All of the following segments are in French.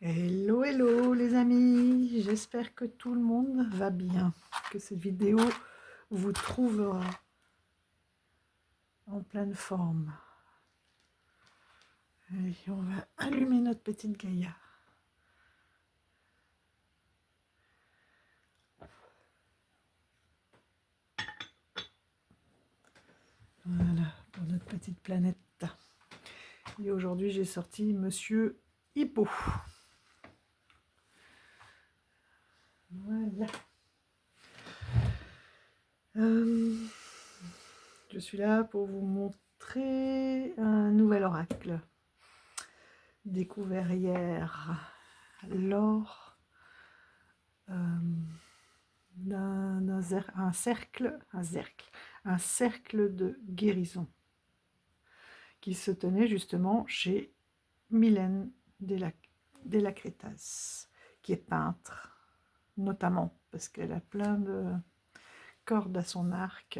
Hello, hello les amis, j'espère que tout le monde va bien, que cette vidéo vous trouvera en pleine forme. Et on va allumer notre petite Gaïa. Voilà, pour notre petite planète. Et aujourd'hui j'ai sorti Monsieur Hippo. Voilà. Je suis là pour vous montrer un nouvel oracle découvert hier lors d'un cercle de guérison qui se tenait justement chez Mylène Delacretas, qui est peintre, notamment parce qu'elle a plein de cordes à son arc,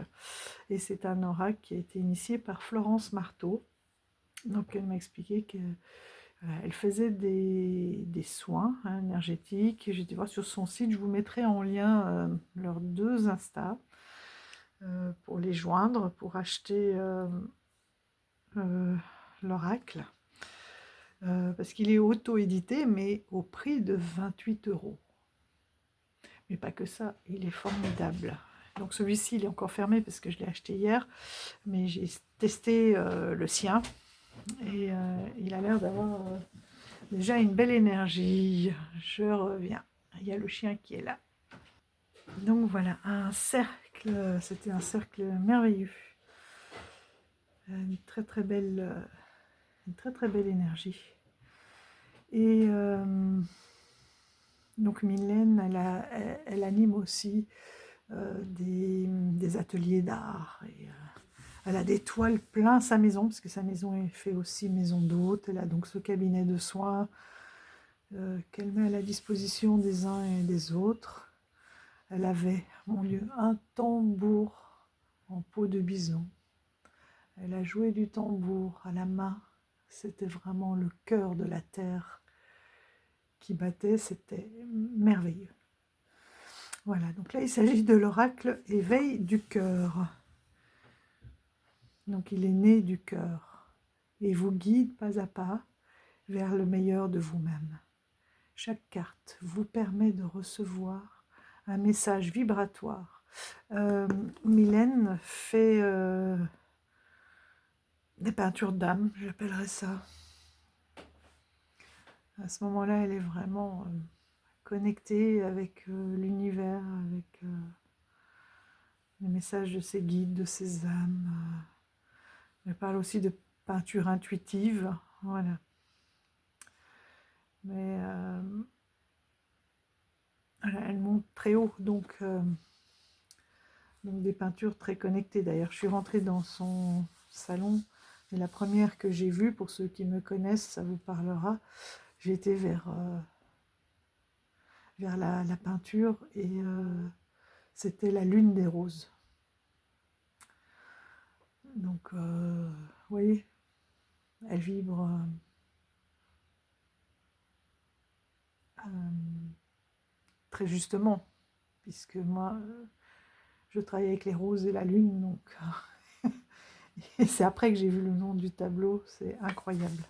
et c'est un oracle qui a été initié par Florence Marteau. Donc elle m'a expliqué que elle faisait des soins énergétiques. J'étais voir sur son site, je vous mettrai en lien leurs deux Insta pour les joindre, pour acheter l'oracle. Parce qu'il est auto-édité, mais au prix de 28 €. Mais pas que ça, il est formidable. Donc celui-ci, il est encore fermé parce que je l'ai acheté hier, mais j'ai testé le sien, et il a l'air d'avoir déjà une belle énergie. Je reviens, il y a le chien qui est là. Donc voilà, un cercle, c'était un cercle merveilleux. Une très très belle énergie. Et donc Mylène, elle anime aussi des ateliers d'art. Et elle a des toiles plein sa maison, parce que sa maison est fait aussi maison d'hôte. Elle a donc ce cabinet de soins qu'elle met à la disposition des uns et des autres. Elle avait, mon Dieu, un tambour en peau de bison. Elle a joué du tambour à la main. C'était vraiment le cœur de la terre qui battait, c'était merveilleux. Voilà, donc là il s'agit de l'oracle éveil du cœur. Donc il est né du cœur et vous guide pas à pas vers le meilleur de vous-même. Chaque carte vous permet de recevoir un message vibratoire. Mylène fait des peintures d'âme, j'appellerais ça. À ce moment-là, elle est vraiment connectée avec l'univers, avec les messages de ses guides, de ses âmes. Elle parle aussi de peinture intuitive, voilà. Mais elle monte très haut, donc des peintures très connectées. D'ailleurs, je suis rentrée dans son salon, et la première que j'ai vue, pour ceux qui me connaissent, ça vous parlera, j'ai été vers la peinture, et c'était la lune des roses. Donc, vous voyez, elle vibre très justement, puisque moi, je travaille avec les roses et la lune, donc et c'est après que j'ai vu le nom du tableau, c'est incroyable.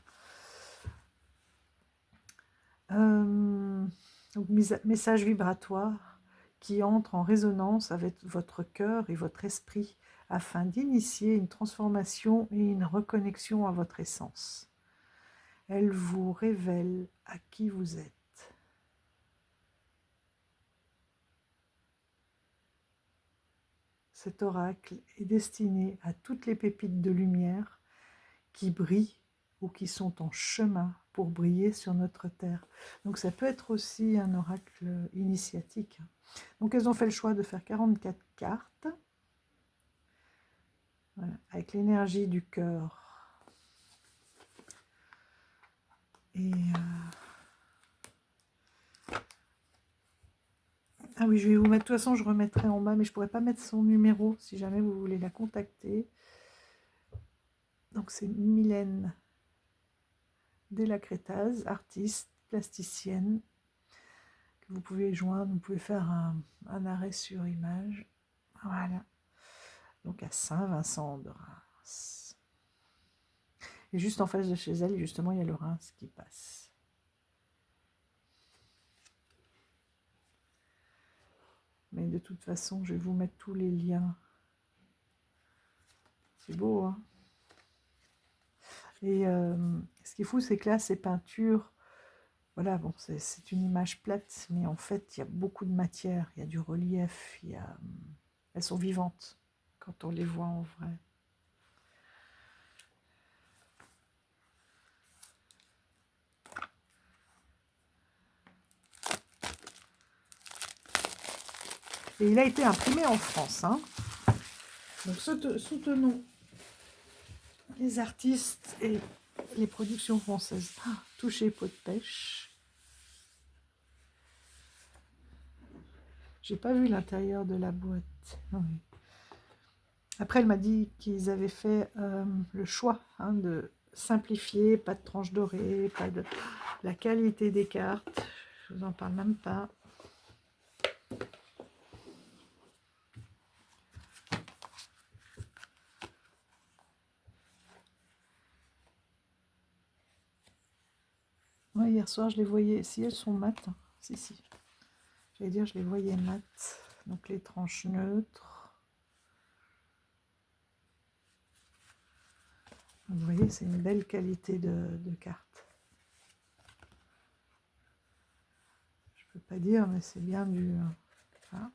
Donc, message vibratoire qui entre en résonance avec votre cœur et votre esprit afin d'initier une transformation et une reconnexion à votre essence. Elle vous révèle à qui vous êtes. Cet oracle est destiné à toutes les pépites de lumière qui brillent ou qui sont en chemin pour briller sur notre terre. Donc ça peut être aussi un oracle initiatique. Donc elles ont fait le choix de faire 44 cartes, voilà, avec l'énergie du cœur. Et ah oui, je vais vous mettre, de toute façon je remettrai en bas, mais je ne pourrais pas mettre son numéro si jamais vous voulez la contacter. Donc c'est Mylène Delacretas, artiste, plasticienne que vous pouvez joindre. Vous pouvez faire un arrêt sur image. Voilà. Donc à Saint-Vincent de Reims. Et juste en face de chez elle, justement, il y a le Reims qui passe. Mais de toute façon, je vais vous mettre tous les liens. C'est beau, hein? Et ce qui est fou, c'est que là, ces peintures, voilà, bon, c'est une image plate, mais en fait, il y a beaucoup de matière, il y a du relief, elles sont vivantes quand on les voit en vrai. Et il a été imprimé en France, hein. Donc soutenons les artistes et les productions françaises. Touché pot de pêche. J'ai pas vu l'intérieur de la boîte. Oui. Après, elle m'a dit qu'ils avaient fait le choix de simplifier, pas de tranches dorées, pas de la qualité des cartes. Je vous en parle même pas. Ouais, hier soir, je les voyais. Si elles sont mates, hein. Si. J'allais dire, je les voyais mates. Donc les tranches neutres. Vous voyez, c'est une belle qualité de carte. Je peux pas dire, mais c'est bien du... Hein.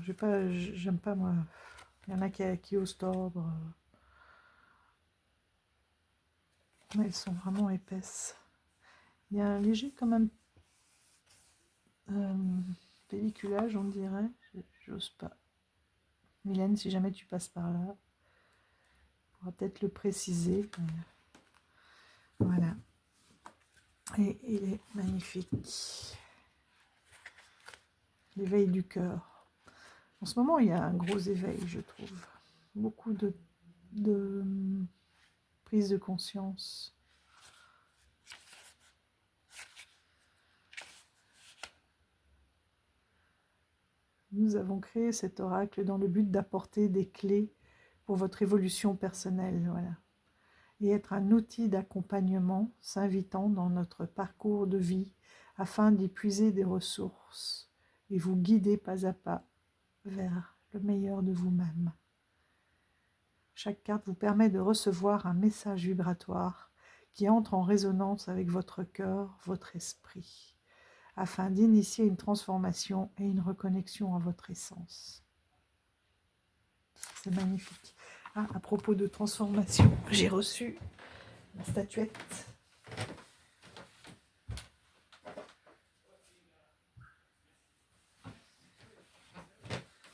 J'aime pas moi. Il y en a qui osent tordre. Mais elles sont vraiment épaisses. Il y a un léger quand même pelliculage, on dirait. J'ose pas. Mylène, si jamais tu passes par là, on pourra peut-être le préciser. Voilà. Et il est magnifique. L'éveil du cœur. En ce moment, il y a un gros éveil, je trouve. Beaucoup de prise de conscience. Nous avons créé cet oracle dans le but d'apporter des clés pour votre évolution personnelle, voilà. Et être un outil d'accompagnement, s'invitant dans notre parcours de vie afin d'y puiser des ressources et vous guider pas à pas vers le meilleur de vous-même. Chaque carte vous permet de recevoir un message vibratoire qui entre en résonance avec votre cœur, votre esprit, afin d'initier une transformation et une reconnexion à votre essence. C'est magnifique. Ah, à propos de transformation, j'ai reçu ma statuette.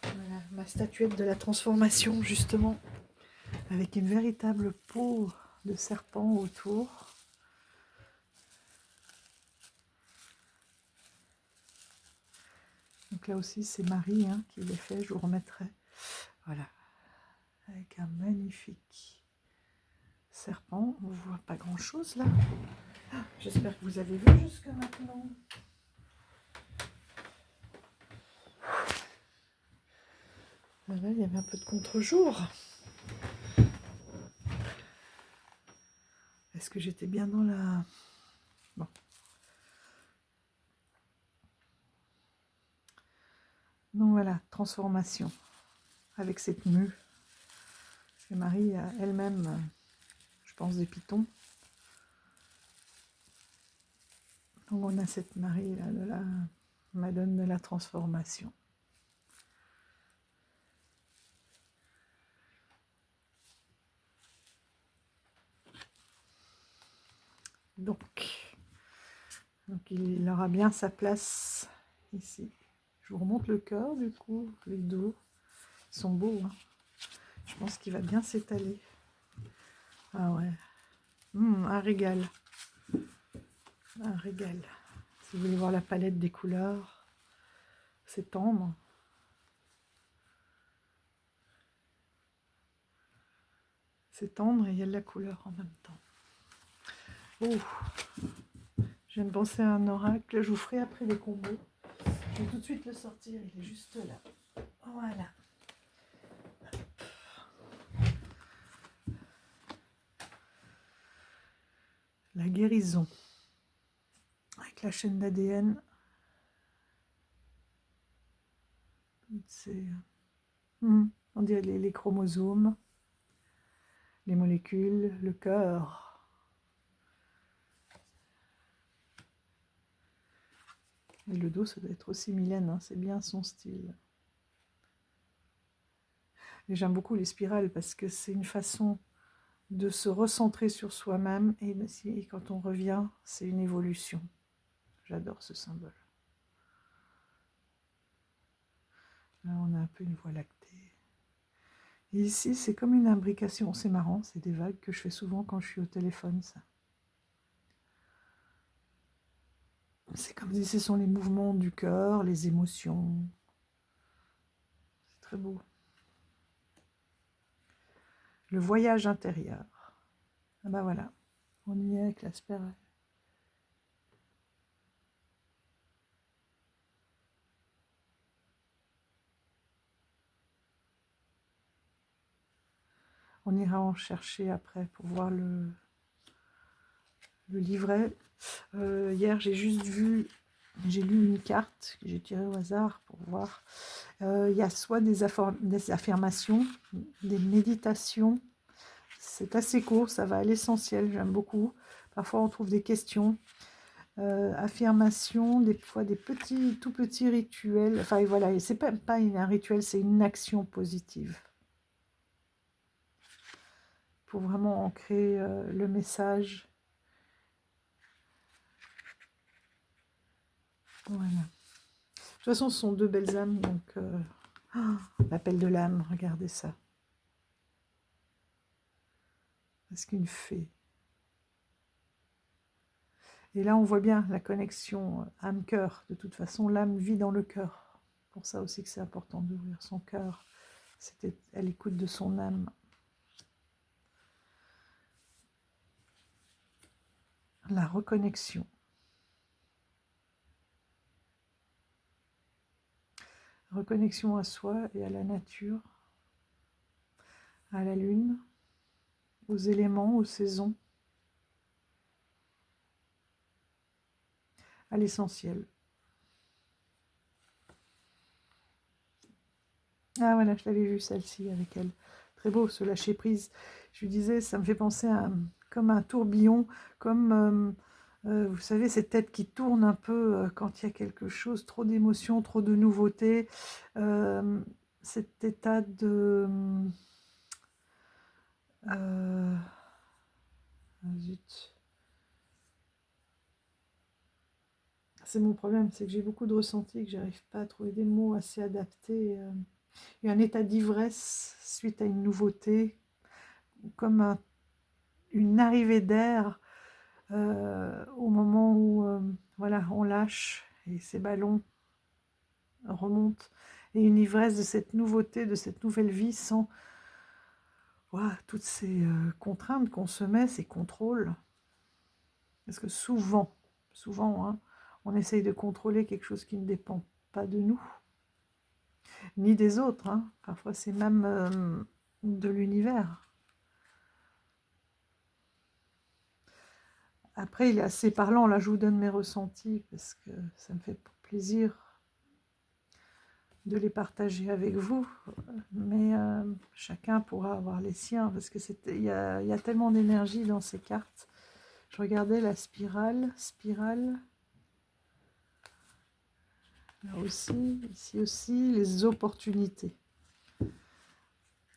Voilà, ma statuette de la transformation, justement, avec une véritable peau de serpent autour. Donc là aussi, c'est Marie qui l'a fait, je vous remettrai. Voilà, avec un magnifique serpent. On ne voit pas grand-chose là. J'espère que vous avez vu jusqu'à maintenant. Voilà, il y avait un peu de contre-jour. Est-ce que j'étais bien dans la... Bon. Donc voilà, transformation avec cette mue. Et Marie a elle-même, je pense, des pitons. Donc on a cette Marie là de la Madone de la transformation. Donc il aura bien sa place ici. Je vous remonte le cœur du coup, les dos. Ils sont beaux, hein. Je pense qu'il va bien s'étaler. Ah ouais. Un régal. Un régal. Si vous voulez voir la palette des couleurs, c'est tendre. C'est tendre et il y a de la couleur en même temps. Oh, je viens de penser à un oracle. Je vous ferai après des combos. Je vais tout de suite le sortir. Il est juste là. Voilà. La guérison. Avec la chaîne d'ADN. On dirait les chromosomes, les molécules, le cœur. Et le dos, ça doit être aussi Mylène, hein, c'est bien son style. Et j'aime beaucoup les spirales parce que c'est une façon de se recentrer sur soi-même et quand on revient, c'est une évolution. J'adore ce symbole. Là, on a un peu une voie lactée. Et ici, c'est comme une imbrication. C'est marrant, c'est des vagues que je fais souvent quand je suis au téléphone, ça. C'est comme si ce sont les mouvements du cœur, les émotions. C'est très beau. Le voyage intérieur. Ah ben voilà, on y est avec la spirale. On ira en chercher après pour voir le livret. Hier, j'ai juste vu, j'ai lu une carte que j'ai tirée au hasard pour voir. Il y a soit des affirmations, des méditations. C'est assez court, ça va à l'essentiel, j'aime beaucoup. Parfois, on trouve des questions. Affirmations, des fois des tout petits rituels. Enfin, voilà, c'est pas un rituel, c'est une action positive. Pour vraiment ancrer le message. Voilà. De toute façon, ce sont deux belles âmes, donc l'appel de l'âme, regardez ça. Parce qu'une fée. Et là, on voit bien la connexion âme-cœur. De toute façon, l'âme vit dans le cœur. Pour ça aussi que c'est important d'ouvrir son cœur. Elle écoute de son âme. La reconnexion. Reconnexion à soi et à la nature, à la lune, aux éléments, aux saisons, à l'essentiel. Ah voilà, je l'avais vue celle-ci avec elle. Très beau ce lâcher prise. Je lui disais, ça me fait penser à comme un tourbillon, comme vous savez, cette tête qui tourne un peu quand il y a quelque chose, trop d'émotions, trop de nouveautés. Cet état de... zut. C'est mon problème, c'est que j'ai beaucoup de ressentis, que j'arrive pas à trouver des mots assez adaptés. Il y a un état d'ivresse suite à une nouveauté, comme une arrivée d'air au moment où voilà, on lâche et ces ballons remontent. Et une ivresse de cette nouveauté, de cette nouvelle vie sans toutes ces contraintes qu'on se met, ces contrôles. Parce que souvent, hein, on essaye de contrôler quelque chose qui ne dépend pas de nous, ni des autres. Hein. Parfois, c'est même de l'univers. Après, il est assez parlant. Là, je vous donne mes ressentis parce que ça me fait plaisir de les partager avec vous. Mais chacun pourra avoir les siens parce que il y a tellement d'énergie dans ces cartes. Je regardais la spirale. Là aussi, ici aussi, les opportunités.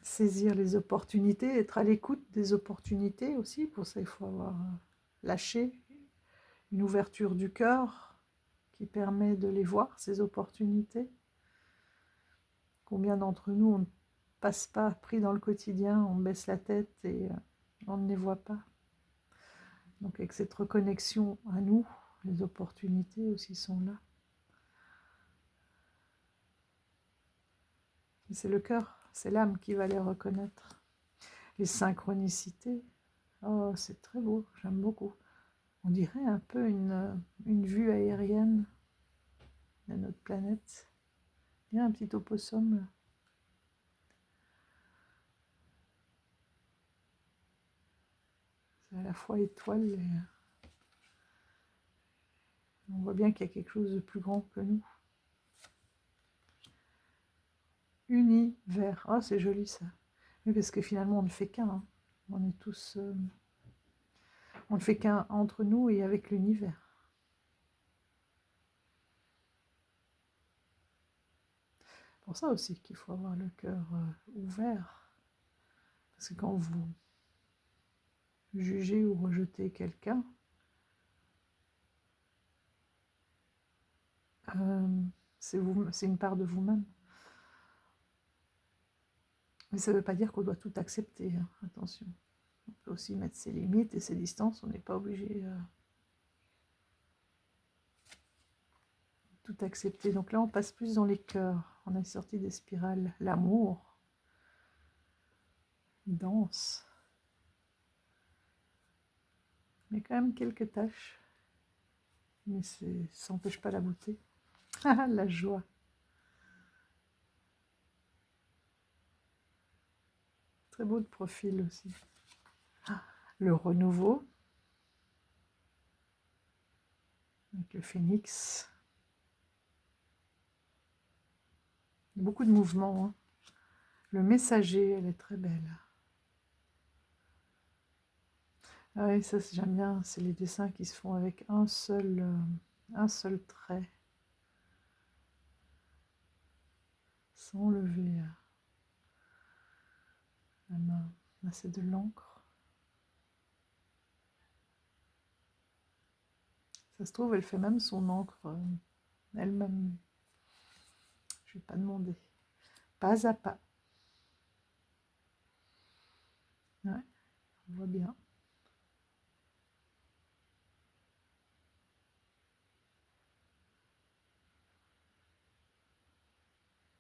Saisir les opportunités, être à l'écoute des opportunités aussi. Pour ça, il faut avoir lâché une ouverture du cœur qui permet de les voir, ces opportunités. Combien d'entre nous, on ne passe pas pris dans le quotidien, on baisse la tête et on ne les voit pas. Donc avec cette reconnexion à nous, les opportunités aussi sont là. C'est le cœur, c'est l'âme qui va les reconnaître. les synchronicités. Oh, c'est très beau, j'aime beaucoup. On dirait un peu une vue aérienne de notre planète. Il y a un petit opossum là. C'est à la fois étoile et on voit bien qu'il y a quelque chose de plus grand que nous. Univers. Oh, c'est joli ça. Oui, parce que finalement, on ne fait qu'un. Hein. On est tous... on ne fait qu'un entre nous et avec l'univers. Pour ça aussi qu'il faut avoir le cœur ouvert. Parce que quand vous jugez ou rejetez quelqu'un, c'est une part de vous-même. Mais ça ne veut pas dire qu'on doit tout accepter, hein. Attention. On peut aussi mettre ses limites et ses distances, on n'est pas obligé tout accepter. Donc là, on passe plus dans les cœurs. On est sorti des spirales. L'amour, danse. Mais quand même quelques taches. Mais ça n'empêche pas la beauté. Ah, la joie. Très beau de profil aussi. Ah, le renouveau. Avec le phénix. Beaucoup de mouvements. Hein. Le messager, elle est très belle. Ah oui, ça j'aime bien. C'est les dessins qui se font avec un seul trait. Sans lever la main. Là, c'est de l'encre. Ça se trouve, elle fait même son encre elle-même. Je ne vais pas demander. Pas à pas. Ouais, on voit bien.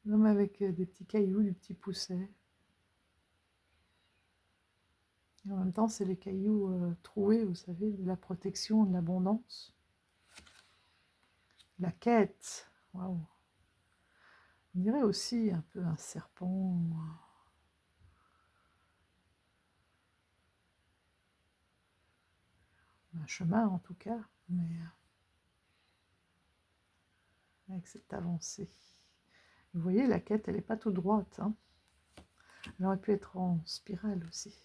L'homme avec des petits cailloux, des petits poussets. Et en même temps, c'est les cailloux troués, vous savez, de la protection, de l'abondance. La quête. Waouh. On dirait aussi un peu un serpent. Un chemin en tout cas, mais avec cette avancée. Vous voyez, la quête, elle n'est pas tout droite. Hein. Elle aurait pu être en spirale aussi.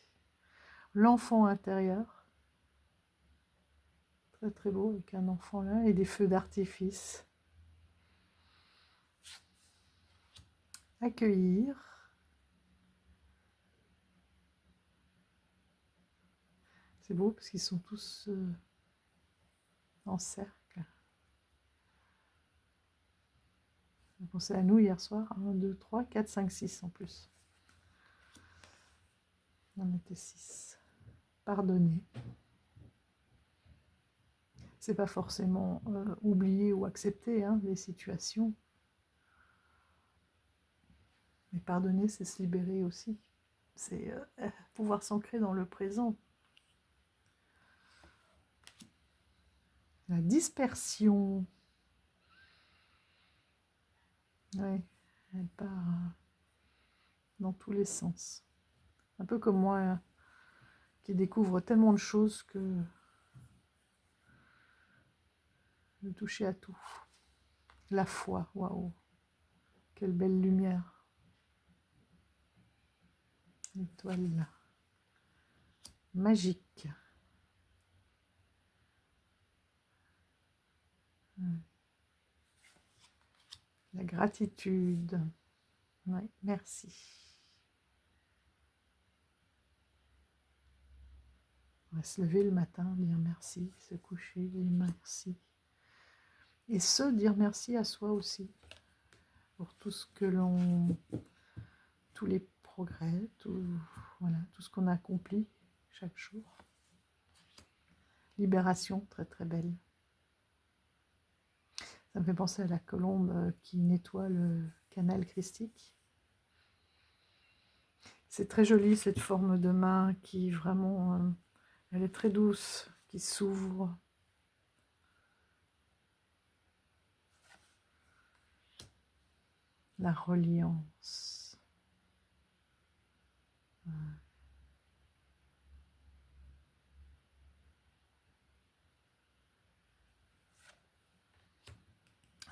L'enfant intérieur. Très très beau avec un enfant là et des feux d'artifice. Accueillir. C'est beau parce qu'ils sont tous en cercle. J'ai pensé à nous hier soir. 1, 2, 3, 4, 5, 6 en plus. On était 6. Pardonner. C'est pas forcément oublier ou accepter hein, les situations. Mais pardonner, c'est se libérer aussi. C'est pouvoir s'ancrer dans le présent. La dispersion. Oui, elle part dans tous les sens. Un peu comme moi, qui découvre tellement de choses que de toucher à tout. La foi, waouh, quelle belle lumière. L'étoile magique. La gratitude. Oui, merci. On va se lever le matin, dire merci, se coucher, dire merci. Et se dire merci à soi aussi, pour tout ce que l'on... tous les progrès, voilà, tout ce qu'on a accompli chaque jour. Libération, très très belle. Ça me fait penser à la colombe qui nettoie le canal christique. C'est très joli cette forme de main qui vraiment, elle est très douce, qui s'ouvre. La reliance.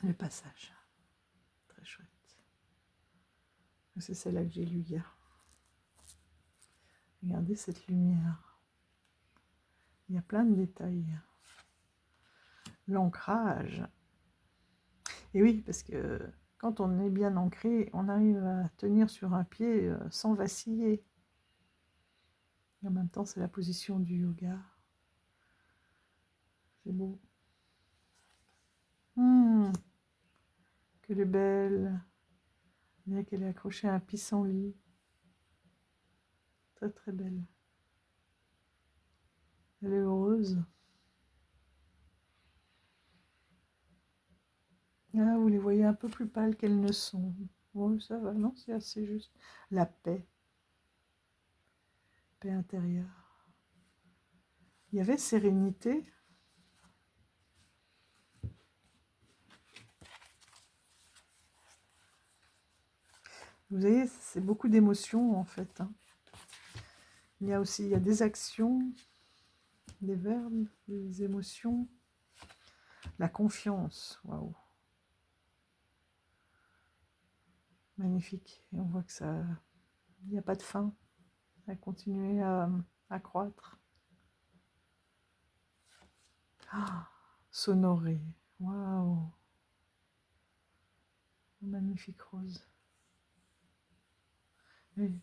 Le passage. Très chouette. C'est celle-là que j'ai lue hier. Regardez cette lumière. Il y a plein de détails. L'ancrage. Et oui, parce que quand on est bien ancré, on arrive à tenir sur un pied sans vaciller. Et en même temps, c'est la position du yoga. C'est beau. Qu'elle est belle. Bien qu'elle est accrochée à un pissenlit. Très très belle. Elle est heureuse. Ah, vous les voyez un peu plus pâles qu'elles ne sont. Oui, ça va, non, c'est assez juste. La paix. Paix intérieure. Il y avait sérénité. Vous voyez, c'est beaucoup d'émotions en fait. Il y a aussi des actions, des verbes, des émotions. La confiance, waouh. Magnifique. Et on voit que ça, il n'y a pas de fin. Ça a continué à croître. Ah, sonoré. Waouh. Magnifique rose. Oui.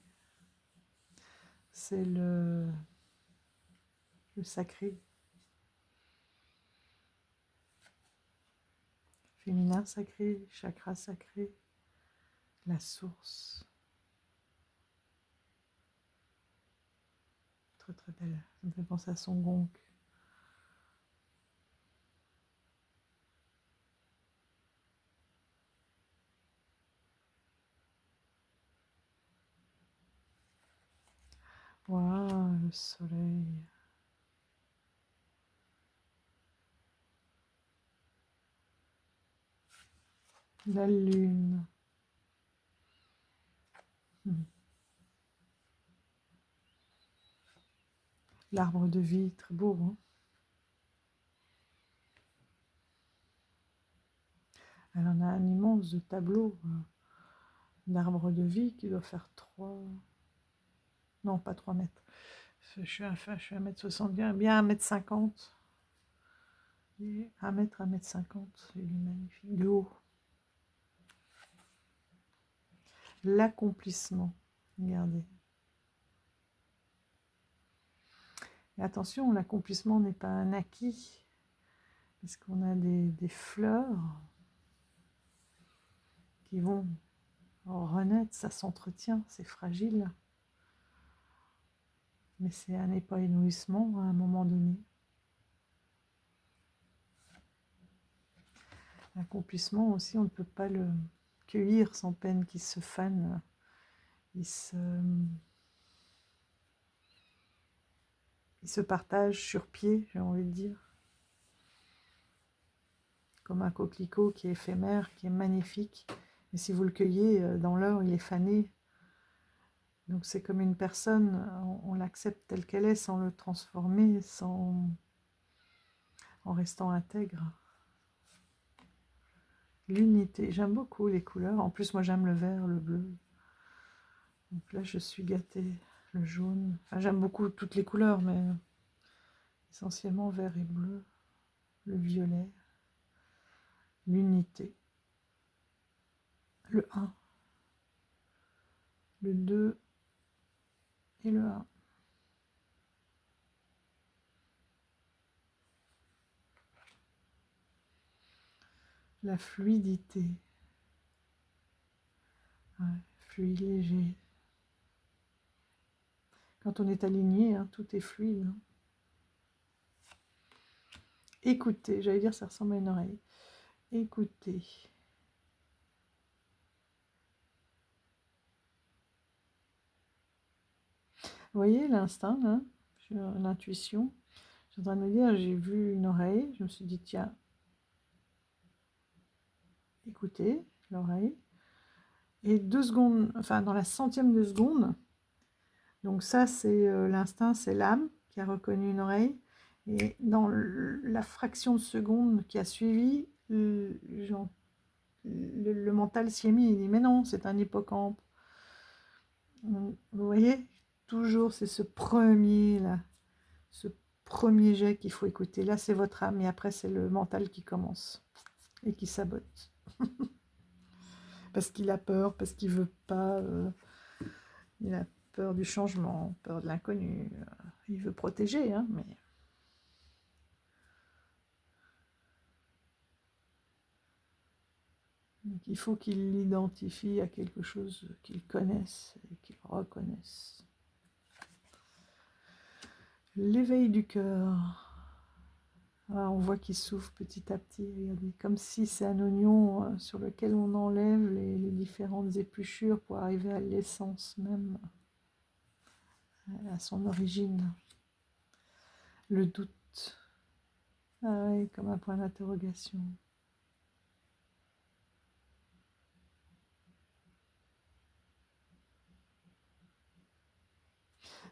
C'est le sacré. Féminin sacré, chakra sacré, la source. Très très belle. Ça me fait penser à son gong. Waouh, le soleil. La lune. L'arbre de vie, très beau. Hein, elle en a un immense tableau d'arbres de vie qui doit faire 3... Non, pas 3 mètres. Je suis à 1m60, bien 1m50. Et 1 mètre 50, il est magnifique. De haut. L'accomplissement. Regardez. Et attention, l'accomplissement n'est pas un acquis. Parce qu'on a des fleurs qui vont renaître, ça s'entretient, c'est fragile. Mais c'est un épanouissement à un moment donné. L'accomplissement aussi, on ne peut pas le cueillir sans peine qu'il se fane. Il se partage sur pied, j'ai envie de dire. Comme un coquelicot qui est éphémère, qui est magnifique. Et si vous le cueillez dans l'heure, il est fané. Donc c'est comme une personne, on l'accepte telle qu'elle est sans le transformer, en restant intègre. L'unité, j'aime beaucoup les couleurs. En plus, moi j'aime le vert, le bleu. Donc là, je suis gâtée. Le jaune. Enfin, j'aime beaucoup toutes les couleurs, mais essentiellement vert et bleu. Le violet. L'unité. Le 1. Le 2 et le 1. La fluidité. Ouais, fluide, léger. Quand on est aligné, hein, tout est fluide. Hein. Écoutez, j'allais dire ça ressemble à une oreille. Écoutez. Vous voyez l'instinct, là, l'intuition. Je suis en train de me dire, j'ai vu une oreille, je me suis dit, tiens, écoutez l'oreille. Et 2 secondes, enfin dans la centième de seconde, donc ça c'est l'instinct, c'est l'âme qui a reconnu une oreille. Et dans la fraction de seconde qui a suivi, le mental s'y est mis, il dit mais non, c'est un hippocampe. Donc, vous voyez, toujours c'est ce premier là, ce premier jet qu'il faut écouter. Là c'est votre âme et après c'est le mental qui commence et qui sabote. Parce qu'il a peur, parce qu'il veut pas, il a peur du changement, peur de l'inconnu. Il veut protéger, hein, mais donc, il faut qu'il l'identifie à quelque chose qu'il connaisse et qu'il reconnaisse. L'éveil du cœur. Ah, on voit qu'il s'ouvre petit à petit, regardez, comme si c'est un oignon sur lequel on enlève les différentes épluchures pour arriver à l'essence même, à son origine. Le doute. Ah oui, comme un point d'interrogation.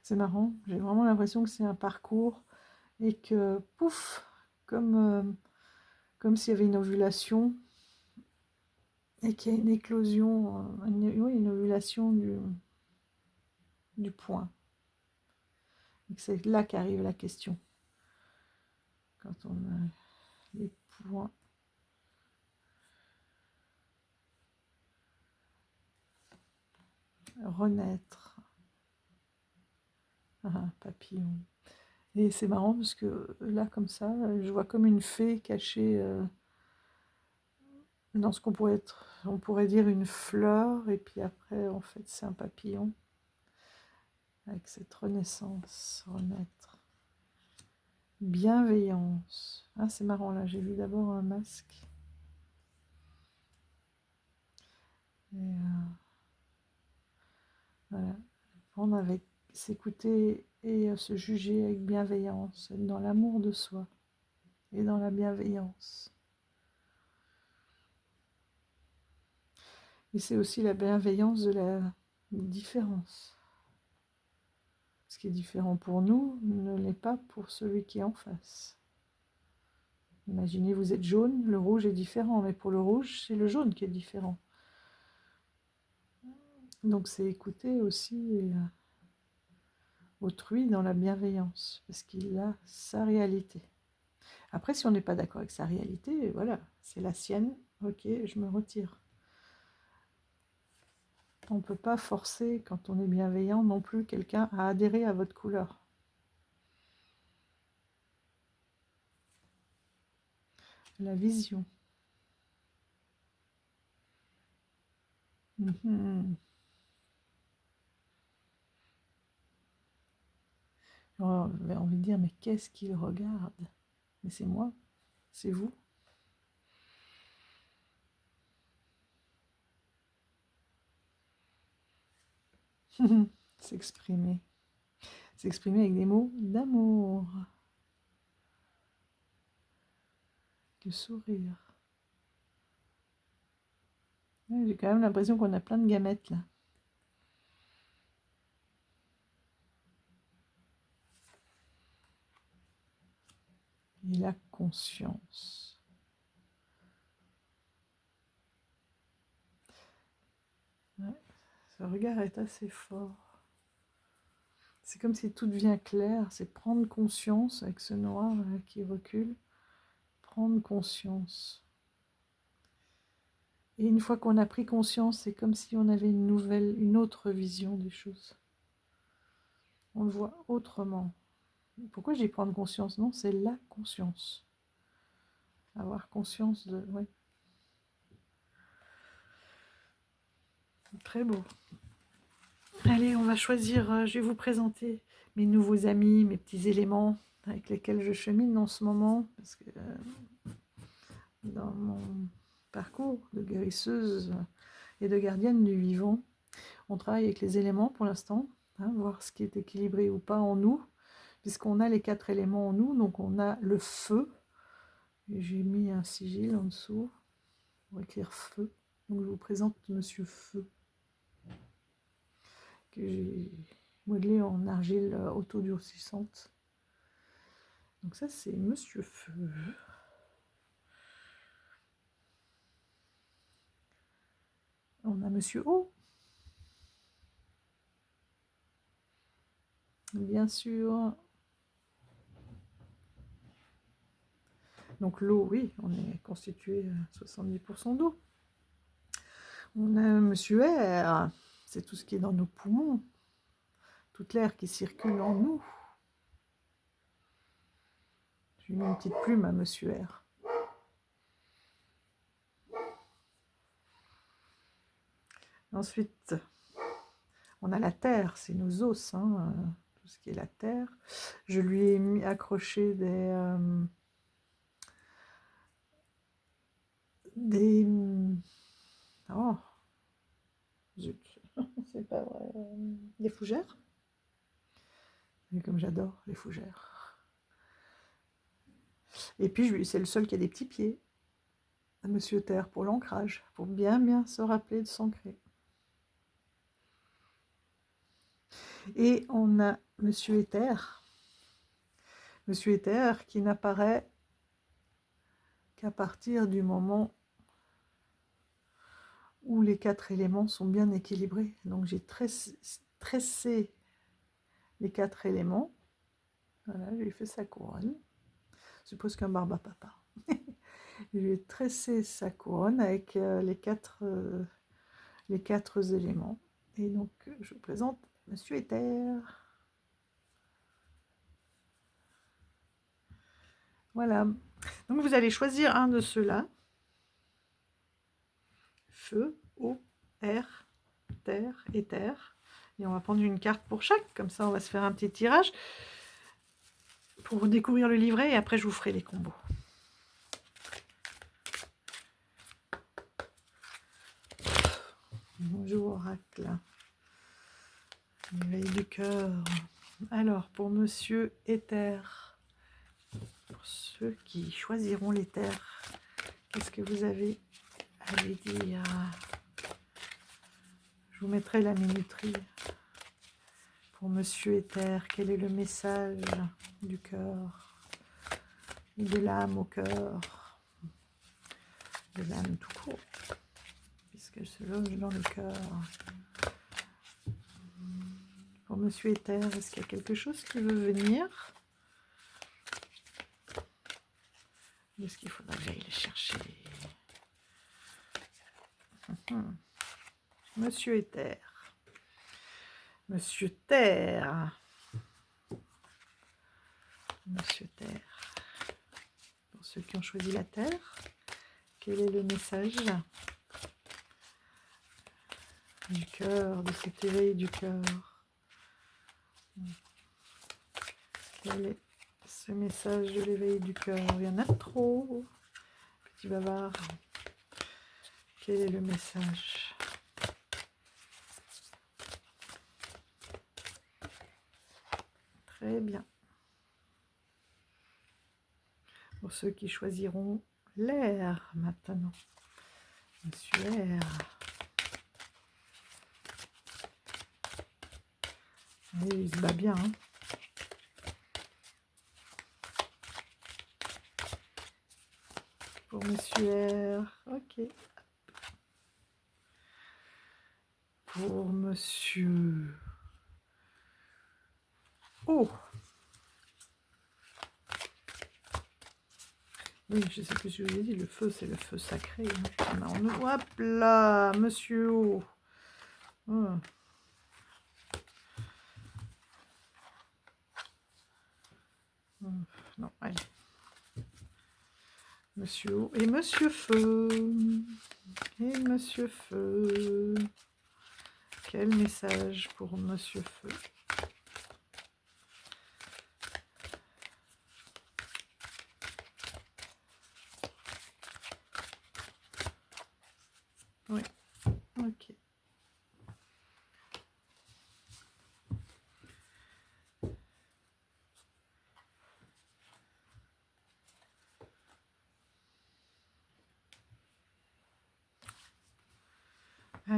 C'est marrant, j'ai vraiment l'impression que c'est un parcours et que, pouf, comme s'il y avait une ovulation et qu'il y a une éclosion, oui, une ovulation du point. Et que c'est là qu'arrive la question. Quand on a les points. Renaître. Ah, papillon. Et c'est marrant parce que là, comme ça, je vois comme une fée cachée dans ce qu'on pourrait dire une fleur, et puis après, en fait, c'est un papillon. Avec cette renaissance, renaître. Bienveillance. Ah, c'est marrant, là, j'ai vu d'abord un masque. Et voilà. Prendre avec, s'écouter et se juger avec bienveillance, être dans l'amour de soi et dans la bienveillance. Et c'est aussi la bienveillance de la différence. Ce qui est différent pour nous ne l'est pas pour celui qui est en face. Imaginez, vous êtes jaune, le rouge est différent, mais pour le rouge, c'est le jaune qui est différent. Donc c'est écouter aussi autrui dans la bienveillance, parce qu'il a sa réalité. Après, si on n'est pas d'accord avec sa réalité, voilà, c'est la sienne, ok, je me retire. On ne peut pas forcer, quand on est bienveillant, non plus quelqu'un à adhérer à votre couleur. La vision. J'avais envie de dire, mais qu'est-ce qu'il regarde? Mais c'est moi, c'est vous. S'exprimer. S'exprimer avec des mots d'amour. Le sourire. Ouais, j'ai quand même l'impression qu'on a plein de gamètes là. Et la conscience. Ouais, ce regard est assez fort. C'est comme si tout devient clair, c'est prendre conscience avec ce noir là, qui recule. Prendre conscience. Et une fois qu'on a pris conscience, c'est comme si on avait une autre vision des choses. On le voit autrement. Pourquoi j'ai prendre conscience? Non, c'est la conscience. Avoir conscience de... Ouais. Très beau. Allez, on va choisir, je vais vous présenter mes nouveaux amis, mes petits éléments avec lesquels je chemine en ce moment, parce que dans mon parcours de guérisseuse et de gardienne du vivant, on travaille avec les éléments pour l'instant, hein, voir ce qui est équilibré ou pas en nous, puisqu'on a les 4 éléments en nous, donc on a le feu, et j'ai mis un sigil en dessous, pour écrire feu, donc je vous présente Monsieur Feu, que j'ai modelé en argile autodurcissante. Donc ça c'est Monsieur Feu. On a Monsieur Eau, bien sûr. Donc l'eau, oui, on est constitué à 70% d'eau. On a Monsieur Air, c'est tout ce qui est dans nos poumons, toute l'air qui circule en nous. J'ai mis une petite plume à Monsieur Air. Ensuite, on a la terre, c'est nos os, hein, tout ce qui est la terre. Je lui ai mis accroché oh, zut, c'est pas vrai, des fougères. Et comme j'adore les fougères. Et puis, c'est le seul qui a des petits pieds, à Monsieur Terre, pour l'ancrage, pour bien se rappeler de s'ancrer. Et on a Monsieur Éther. Monsieur Éther qui n'apparaît qu'à partir du moment où les 4 éléments sont bien équilibrés. Donc j'ai tressé les 4 éléments. Voilà, j'ai fait sa couronne. Je suppose qu'un barbe à papa. J'ai tressé sa couronne avec les quatre éléments. Et donc je vous présente Monsieur Éther. Voilà. Donc vous allez choisir un de ceux-là. Feu, eau, air, terre et terre. Et on va prendre une carte pour chaque. Comme ça, on va se faire un petit tirage pour découvrir le livret. Et après, je vous ferai les combos. Bonjour, oracle. L'éveil du cœur. Alors, pour Monsieur Éther, pour ceux qui choisiront l'éther, qu'est-ce que vous avez à lui dire? Je vous mettrai la minuterie. Pour Monsieur Éther, quel est le message du cœur, de l'âme au cœur, de l'âme tout court, puisqu'elle se loge dans le cœur? Pour Monsieur Éther, est-ce qu'il y a quelque chose qui veut venir? Est-ce qu'il faudra que j'aille le chercher? Monsieur Éther. Monsieur Terre. Monsieur Terre. Pour ceux qui ont choisi la Terre, quel est le message du cœur, de cet éveil du cœur? Quel est ce message de l'éveil du cœur? Il y en a trop, petit bavard. Quel est le message? Très bien. Pour ceux qui choisiront l'air maintenant. Monsieur Air. Oui, il se bat bien. Hein. Pour Monsieur Air. Ok. Pour Monsieur O. Oui, je sais plus ce que je vous ai dit, le feu, c'est le feu sacré. Hein. Hop là, Monsieur O. Oh. Non, allez. Monsieur O et Monsieur Feu. Et Monsieur Feu. Quel message pour Monsieur Feu? Oui, ok.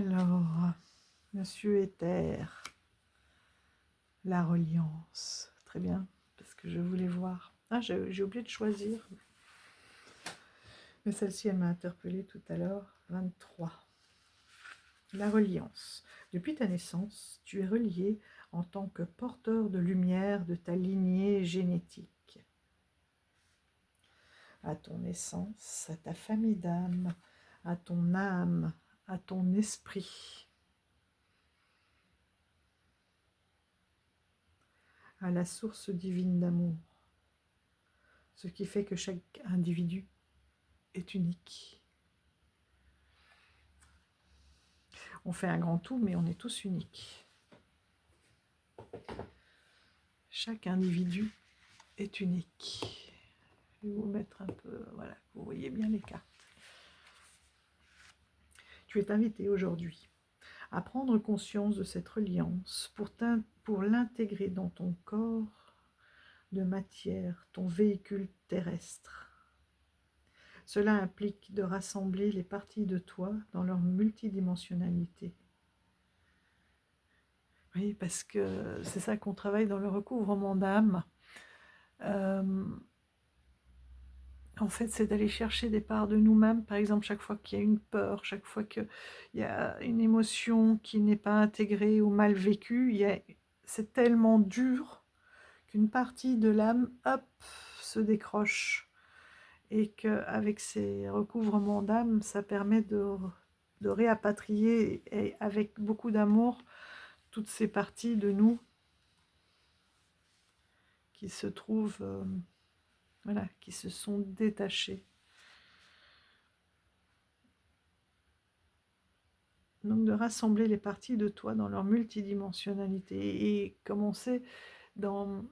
Alors, Monsieur Éther, la reliance. Très bien, parce que je voulais voir. Ah, j'ai oublié de choisir. Mais celle-ci, elle m'a interpellée tout à l'heure. 23. La reliance. Depuis ta naissance, tu es relié en tant que porteur de lumière de ta lignée génétique. À ton essence, à ta famille d'âme, à ton âme, à ton esprit, à la source divine d'amour. Ce qui fait que chaque individu est unique. On fait un grand tout, mais on est tous uniques. Chaque individu est unique. Je vais vous mettre un peu, voilà, vous voyez bien les cartes. Tu es invité aujourd'hui à prendre conscience de cette reliance pour l'intégrer dans ton corps de matière, ton véhicule terrestre. Cela implique de rassembler les parties de toi dans leur multidimensionnalité. Oui, parce que c'est ça qu'on travaille dans le recouvrement d'âme. En fait, c'est d'aller chercher des parts de nous-mêmes. Par exemple, chaque fois qu'il y a une peur, chaque fois qu'il y a une émotion qui n'est pas intégrée ou mal vécue, c'est tellement dur qu'une partie de l'âme, hop, se décroche. Et qu'avec ces recouvrements d'âme, ça permet de réapatrier et avec beaucoup d'amour toutes ces parties de nous qui se trouvent, voilà, qui se sont détachées. Donc de rassembler les parties de toi dans leur multidimensionnalité. Et comme on sait, dans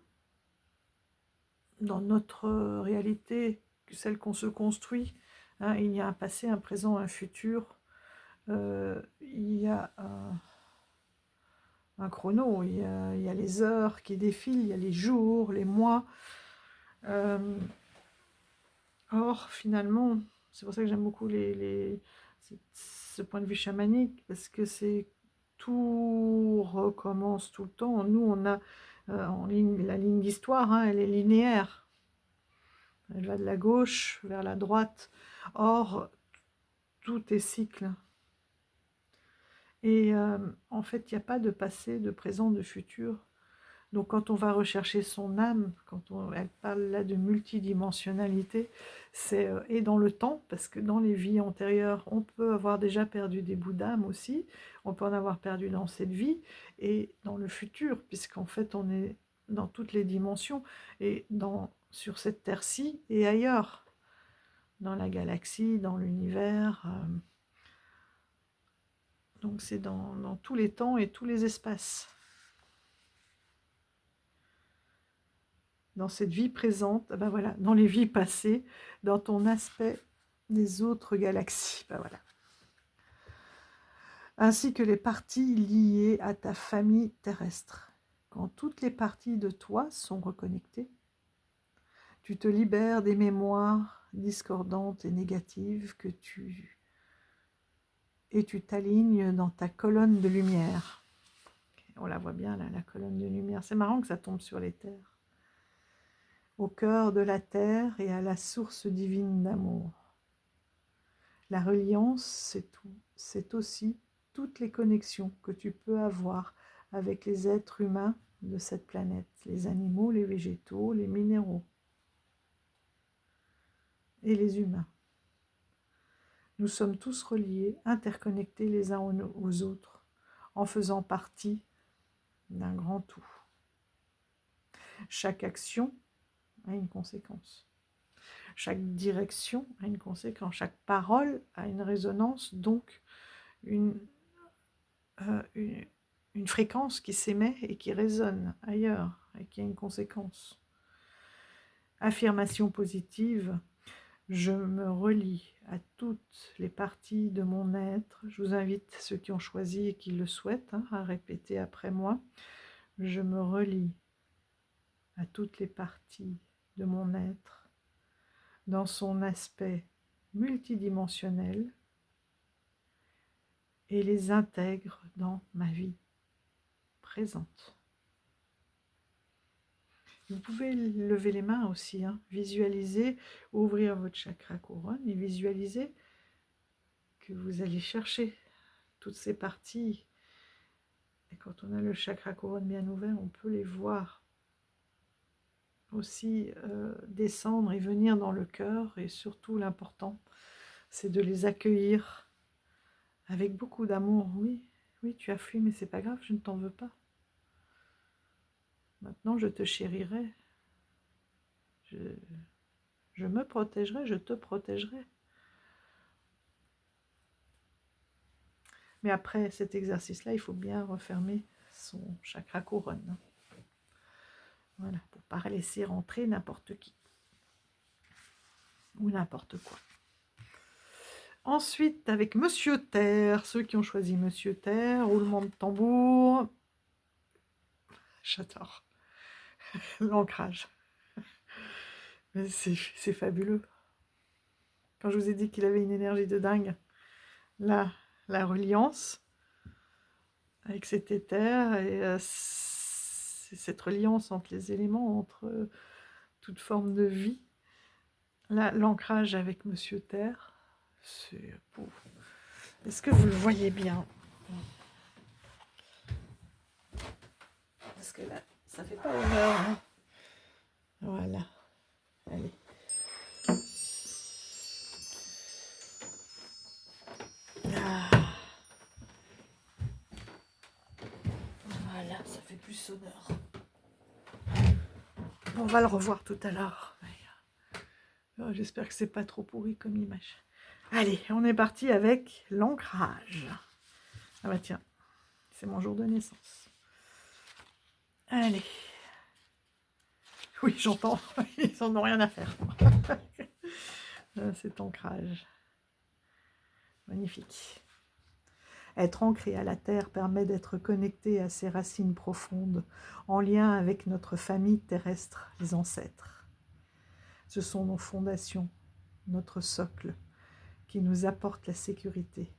notre réalité, celle qu'on se construit, hein, il y a un passé, un présent, un futur, il y a un chrono, il y a les heures qui défilent, il y a les jours, les mois. Or, finalement, c'est pour ça que j'aime beaucoup ce point de vue chamanique, parce que c'est tout recommence tout le temps. Nous, on a la ligne d'histoire, hein, elle est linéaire. Elle va de la gauche vers la droite. Or, tout est cycle. Et en fait, il n'y a pas de passé, de présent, de futur. Donc quand on va rechercher son âme, elle parle là de multidimensionnalité, c'est et dans le temps, parce que dans les vies antérieures, on peut avoir déjà perdu des bouts d'âme aussi, on peut en avoir perdu dans cette vie, et dans le futur, puisqu'en fait on est dans toutes les dimensions, et sur cette terre-ci et ailleurs, dans la galaxie, dans l'univers, donc c'est dans tous les temps et tous les espaces. Dans cette vie présente, ben voilà, dans les vies passées, dans ton aspect des autres galaxies, ben voilà. Ainsi que les parties liées à ta famille terrestre. Quand toutes les parties de toi sont reconnectées, tu te libères des mémoires discordantes et négatives et tu t'alignes dans ta colonne de lumière. On la voit bien là, la colonne de lumière. C'est marrant que ça tombe sur les terres. Au cœur de la terre et à la source divine d'amour. La reliance, c'est tout. C'est aussi toutes les connexions que tu peux avoir avec les êtres humains de cette planète, les animaux, les végétaux, les minéraux et les humains. Nous sommes tous reliés, interconnectés les uns aux autres, en faisant partie d'un grand tout. Chaque action a une conséquence. Chaque direction a une conséquence. Chaque parole a une résonance, donc une fréquence qui s'émet et qui résonne ailleurs et qui a une conséquence. Affirmation positive, je me relie à toutes les parties de mon être. Je vous invite, ceux qui ont choisi et qui le souhaitent, à répéter après moi. Je me relie à toutes les parties de mon être dans son aspect multidimensionnel et les intègre dans ma vie présente. Vous pouvez lever les mains aussi, hein, visualiser, ouvrir votre chakra couronne et visualiser que vous allez chercher toutes ces parties. Et quand on a le chakra couronne bien ouvert, on peut les voir aussi descendre et venir dans le cœur. Et surtout, l'important, c'est de les accueillir avec beaucoup d'amour. Oui, oui, tu as fui, mais c'est pas grave, je ne t'en veux pas. Maintenant, je te chérirai. Je me protégerai, je te protégerai. Mais après cet exercice-là, il faut bien refermer son chakra couronne. Voilà, pour ne pas laisser rentrer n'importe qui. Ou n'importe quoi. Ensuite, avec Monsieur Terre, ceux qui ont choisi Monsieur Terre, roulement de tambour. J'adore. L'ancrage. C'est fabuleux. Quand je vous ai dit qu'il avait une énergie de dingue, là, la reliance avec cet éther et cette reliance entre les éléments, entre toute forme de vie. Là, l'ancrage avec Monsieur Terre, c'est beau. Est-ce que vous le voyez bien? Parce que là, ça fait pas honneur. Hein. Voilà. Allez. Ah. Voilà, ça fait plus sonore. On va le revoir tout à l'heure. Oh, j'espère que c'est pas trop pourri comme image. Allez, on est parti avec l'ancrage. Ah bah tiens, c'est mon jour de naissance. Allez. Oui, j'entends. Ils n'en ont rien à faire. Cet ancrage. Magnifique. Être ancré à la terre permet d'être connecté à ses racines profondes, en lien avec notre famille terrestre, les ancêtres. Ce sont nos fondations, notre socle, qui nous apportent la sécurité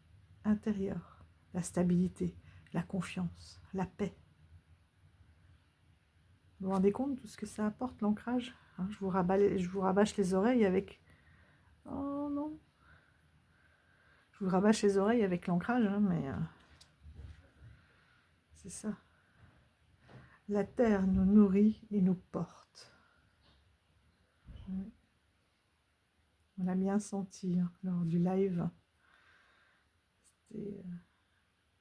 intérieure, la stabilité, la confiance, la paix. Vous vous rendez compte de tout ce que ça apporte, l'ancrage, hein, je vous rabâche les oreilles avec... Oh non. Je vous rabâche les oreilles avec l'ancrage, hein, mais... c'est ça. La terre nous nourrit et nous porte. On l'a bien senti hein, lors du live. C'était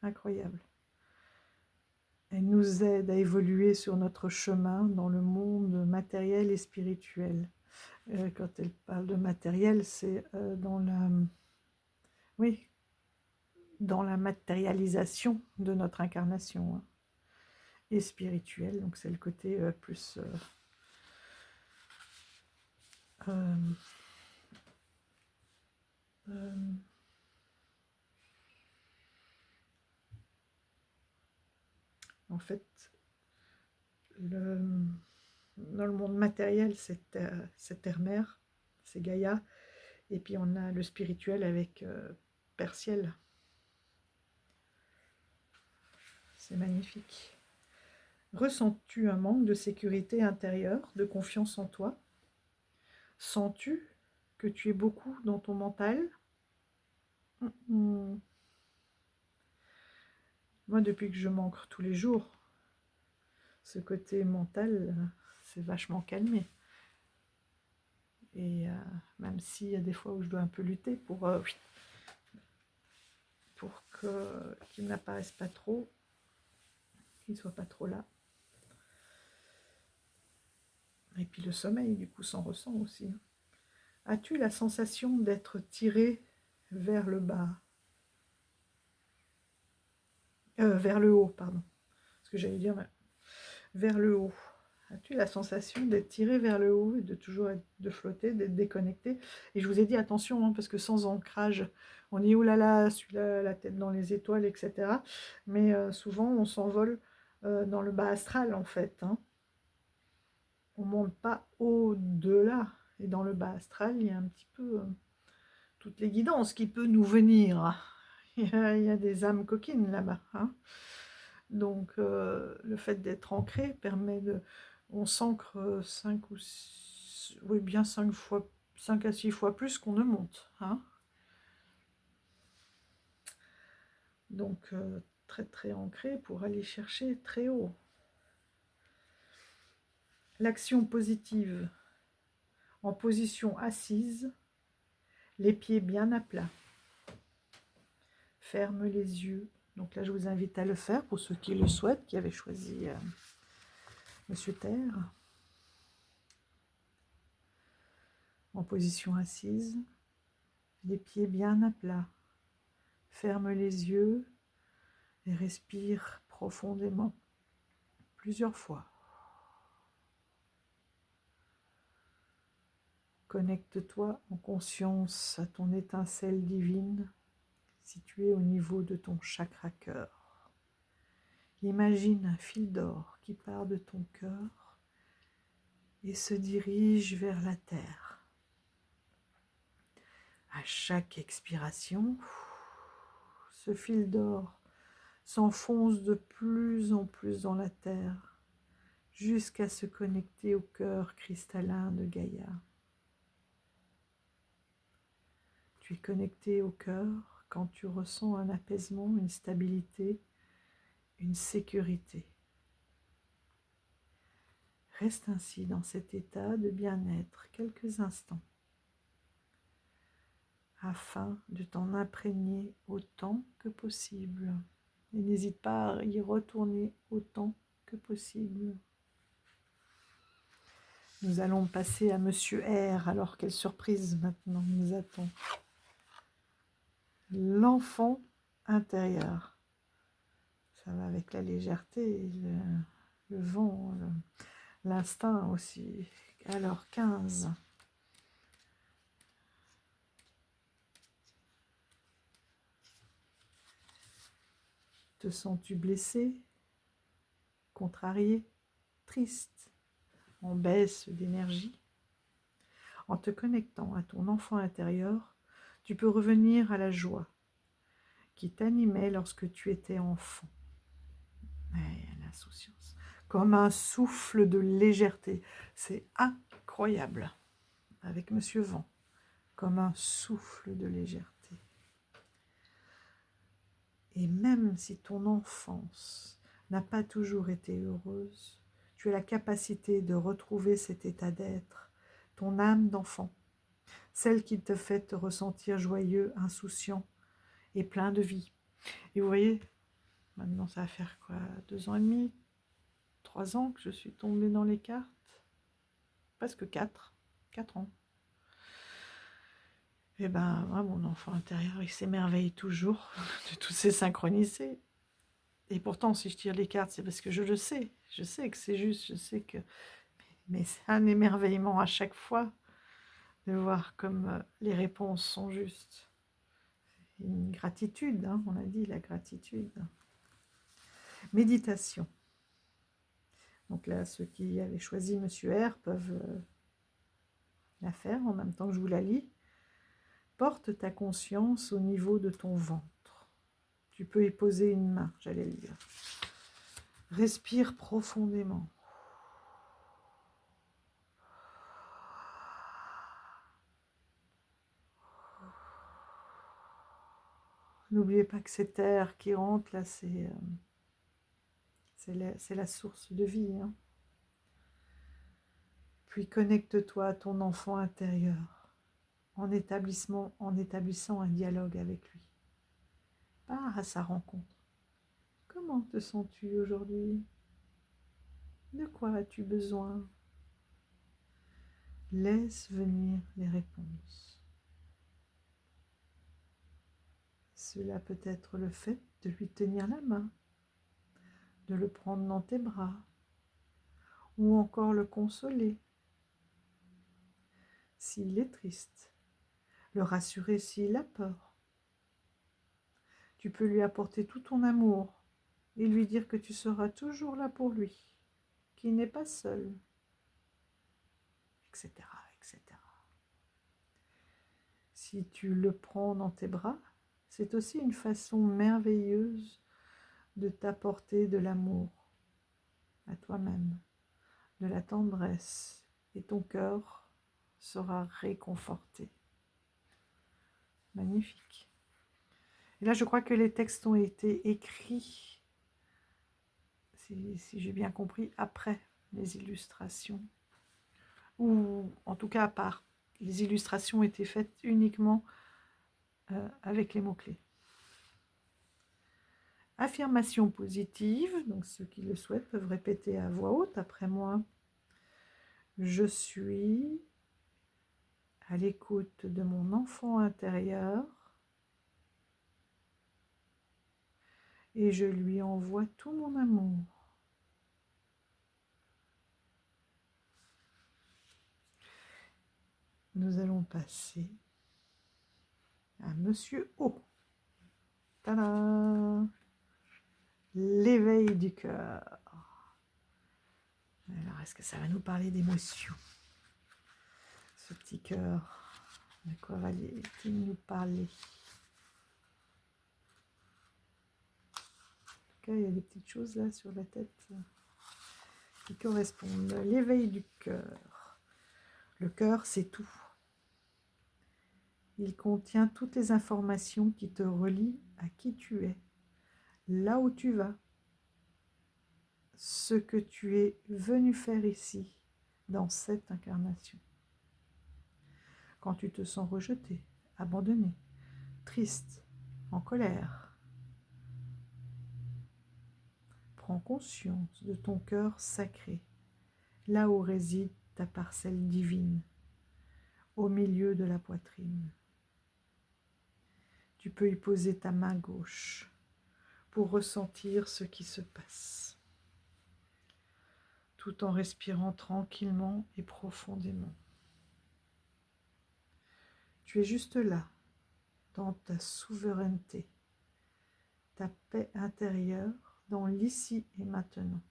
incroyable. Elle nous aide à évoluer sur notre chemin dans le monde matériel et spirituel. Quand elle parle de matériel, c'est dans la... Oui, dans la matérialisation de notre incarnation. Hein, et spirituel, donc c'est le côté plus... en fait, dans le monde matériel, c'est Terre-Mère, c'est Gaïa, et puis on a le spirituel avec Père-Ciel. C'est magnifique. Ressens-tu un manque de sécurité intérieure, de confiance en toi? Sens-tu que tu es beaucoup dans ton mental? Moi, depuis que je m'ancre tous les jours, ce côté mental, c'est vachement calmé. Et même s'il y a des fois où je dois un peu lutter pour qu'il n'apparaisse pas trop, qu'il ne soit pas trop là. Et puis le sommeil, du coup, s'en ressent aussi. Hein. As-tu la sensation d'être tiré vers le bas? Vers le haut, pardon. Ce que j'allais dire, vers le haut. As-tu la sensation d'être tiré vers le haut et de toujours de flotter, d'être déconnecté? Et je vous ai dit attention, hein, parce que sans ancrage, on dit oh là là, celui-là, la tête dans les étoiles, etc. Mais souvent, on s'envole dans le bas astral, en fait. Hein. On ne monte pas au-delà. Et dans le bas astral, il y a un petit peu toutes les guidances qui peuvent nous venir. Il y a des âmes coquines là-bas, hein. Donc, le fait d'être ancré permet de... On s'ancre 5 ou 6, oui, bien 5 fois, 5 à 6 fois plus qu'on ne monte, hein. Donc, très très ancré pour aller chercher très haut. L'action positive, en position assise, les pieds bien à plat. Ferme les yeux. Donc là, je vous invite à le faire pour ceux qui le souhaitent, qui avaient choisi Monsieur Terre. En position assise, les pieds bien à plat. Ferme les yeux et respire profondément, plusieurs fois. Connecte-toi en conscience à ton étincelle divine située au niveau de ton chakra cœur. Imagine un fil d'or qui part de ton cœur et se dirige vers la terre. À chaque expiration, ce fil d'or s'enfonce de plus en plus dans la terre jusqu'à se connecter au cœur cristallin de Gaïa. Tu es connecté au cœur quand tu ressens un apaisement, une stabilité, une sécurité. Reste ainsi dans cet état de bien-être quelques instants afin de t'en imprégner autant que possible. Et n'hésite pas à y retourner autant que possible. Nous allons passer à Monsieur R. Alors, quelle surprise maintenant nous attend. L'enfant intérieur. Ça va avec la légèreté, le vent, l'instinct aussi. Alors, 15. Te sens-tu blessé, contrarié, triste, en baisse d'énergie? En te connectant à ton enfant intérieur, tu peux revenir à la joie qui t'animait lorsque tu étais enfant. L'insouciance, comme un souffle de légèreté. C'est incroyable. Avec Monsieur Vent, comme un souffle de légèreté. Et même si ton enfance n'a pas toujours été heureuse, tu as la capacité de retrouver cet état d'être, ton âme d'enfant, celle qui te fait te ressentir joyeux, insouciant et plein de vie. Et vous voyez, maintenant ça va faire quoi, 2 ans et demi, 3 ans que je suis tombée dans les cartes, presque 4 ans. Et ben, moi, mon enfant intérieur, il s'émerveille toujours de tous ces synchronicités. Et pourtant, si je tire les cartes, c'est parce que je le sais. Je sais que c'est juste, je sais que... Mais c'est un émerveillement à chaque fois de voir comme les réponses sont justes. Une gratitude, hein, on a dit la gratitude. Méditation. Donc là, ceux qui avaient choisi Monsieur R peuvent la faire en même temps que je vous la lis. Porte ta conscience au niveau de ton ventre. Tu peux y poser une main, j'allais le dire. Respire profondément. N'oubliez pas que cet air qui rentre là, c'est la source de vie. Hein. Puis connecte-toi à ton enfant intérieur en établissant un dialogue avec lui. Pars à sa rencontre. Comment te sens-tu aujourd'hui? De quoi as-tu besoin? Laisse venir les réponses. Cela peut être le fait de lui tenir la main, de le prendre dans tes bras, ou encore le consoler. S'il est triste, le rassurer s'il a peur. Tu peux lui apporter tout ton amour et lui dire que tu seras toujours là pour lui, qu'il n'est pas seul, etc., etc. Si tu le prends dans tes bras, c'est aussi une façon merveilleuse de t'apporter de l'amour à toi-même, de la tendresse, et ton cœur sera réconforté. Magnifique. Et là, je crois que les textes ont été écrits, si j'ai bien compris, après les illustrations. Ou en tout cas à part. Les illustrations étaient faites uniquement avec les mots-clés. Affirmation positive, donc ceux qui le souhaitent peuvent répéter à voix haute après moi. Je suis à l'écoute de mon enfant intérieur et je lui envoie tout mon amour. Nous allons passer à Monsieur O. Tada! L'éveil du cœur. Alors, est-ce que ça va nous parler d'émotions? Ce petit cœur, de quoi va-t-il nous parler? En tout cas, il y a des petites choses là sur la tête qui correspondent. L'éveil du cœur. Le cœur, c'est tout. Il contient toutes les informations qui te relient à qui tu es, là où tu vas, ce que tu es venu faire ici, dans cette incarnation. Quand tu te sens rejeté, abandonné, triste, en colère, prends conscience de ton cœur sacré, là où réside ta parcelle divine, au milieu de la poitrine. Tu peux y poser ta main gauche pour ressentir ce qui se passe, tout en respirant tranquillement et profondément. Tu es juste là, dans ta souveraineté, ta paix intérieure, dans l'ici et maintenant.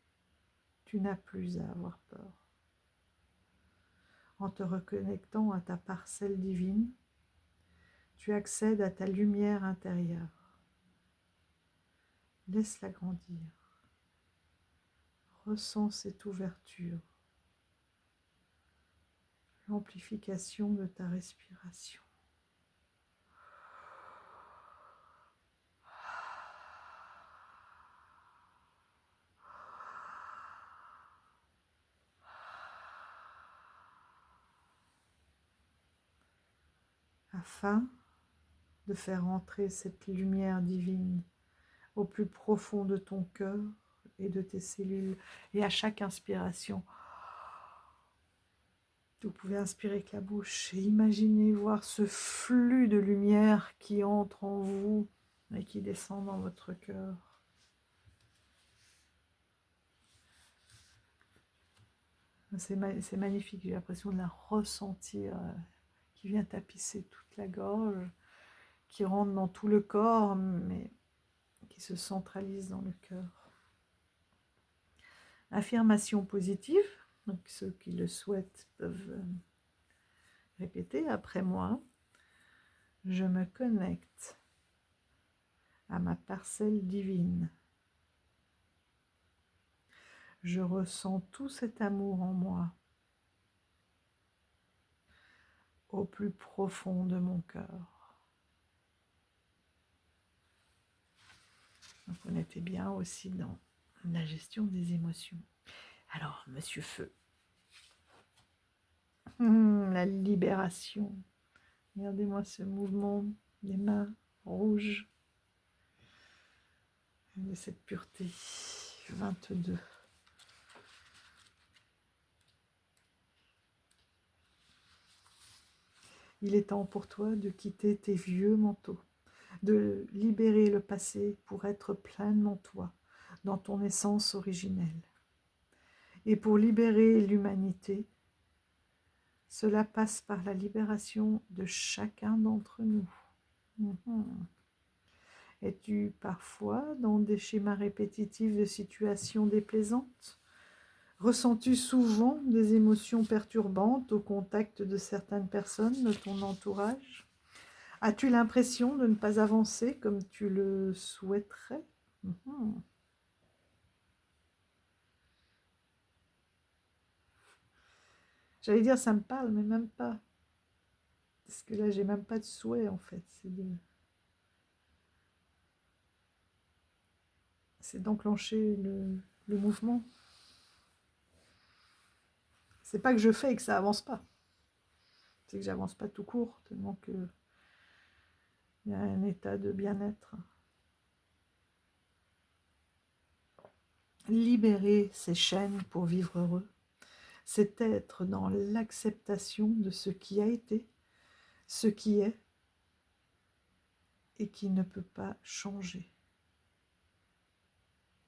Tu n'as plus à avoir peur. En te reconnectant à ta parcelle divine, tu accèdes à ta lumière intérieure. Laisse-la grandir. Ressens cette ouverture, l'amplification de ta respiration. Afin de faire entrer cette lumière divine au plus profond de ton cœur et de tes cellules. Et à chaque inspiration, vous pouvez inspirer avec la bouche et imaginer voir ce flux de lumière qui entre en vous et qui descend dans votre cœur. C'est magnifique, j'ai l'impression de la ressentir, qui vient tapisser toute la gorge, qui rentre dans tout le corps, mais qui se centralise dans le cœur. Affirmation positive, donc ceux qui le souhaitent peuvent répéter après moi. Je me connecte à ma parcelle divine. Je ressens tout cet amour en moi, au plus profond de mon cœur. Donc on était bien aussi dans la gestion des émotions. Alors, Monsieur Feu, la libération. Regardez-moi ce mouvement des mains rouges de cette pureté. 22. Il est temps pour toi de quitter tes vieux manteaux, de libérer le passé pour être pleinement toi, dans ton essence originelle. Et pour libérer l'humanité, cela passe par la libération de chacun d'entre nous. Es-tu parfois dans des schémas répétitifs de situations déplaisantes? Ressens-tu souvent des émotions perturbantes au contact de certaines personnes de ton entourage? As-tu l'impression de ne pas avancer comme tu le souhaiterais? Mhm. J'allais dire ça me parle, mais même pas. Parce que là, j'ai même pas de souhait en fait. C'est d'enclencher le mouvement. C'est pas que je fais et que ça avance pas. C'est que j'avance pas tout court, tellement que il y a un état de bien-être. Libérer ses chaînes pour vivre heureux, c'est être dans l'acceptation de ce qui a été, ce qui est et qui ne peut pas changer.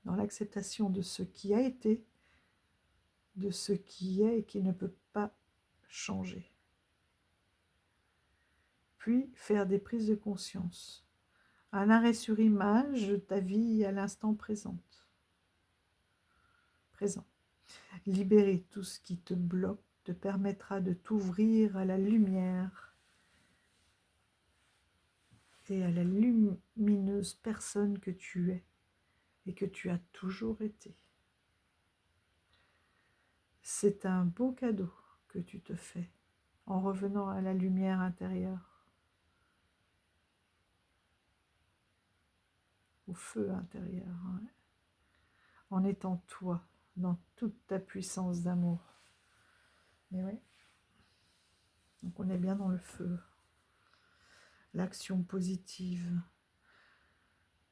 Dans l'acceptation de ce qui a été, de ce qui est et qui ne peut pas changer. Puis faire des prises de conscience. Un arrêt sur image de ta vie à l'instant présent. Libérer tout ce qui te bloque te permettra de t'ouvrir à la lumière et à la lumineuse personne que tu es et que tu as toujours été. C'est un beau cadeau que tu te fais en revenant à la lumière intérieure, au feu intérieur, hein, en étant toi dans toute ta puissance d'amour. Mais oui, donc on est bien dans le feu. L'action positive.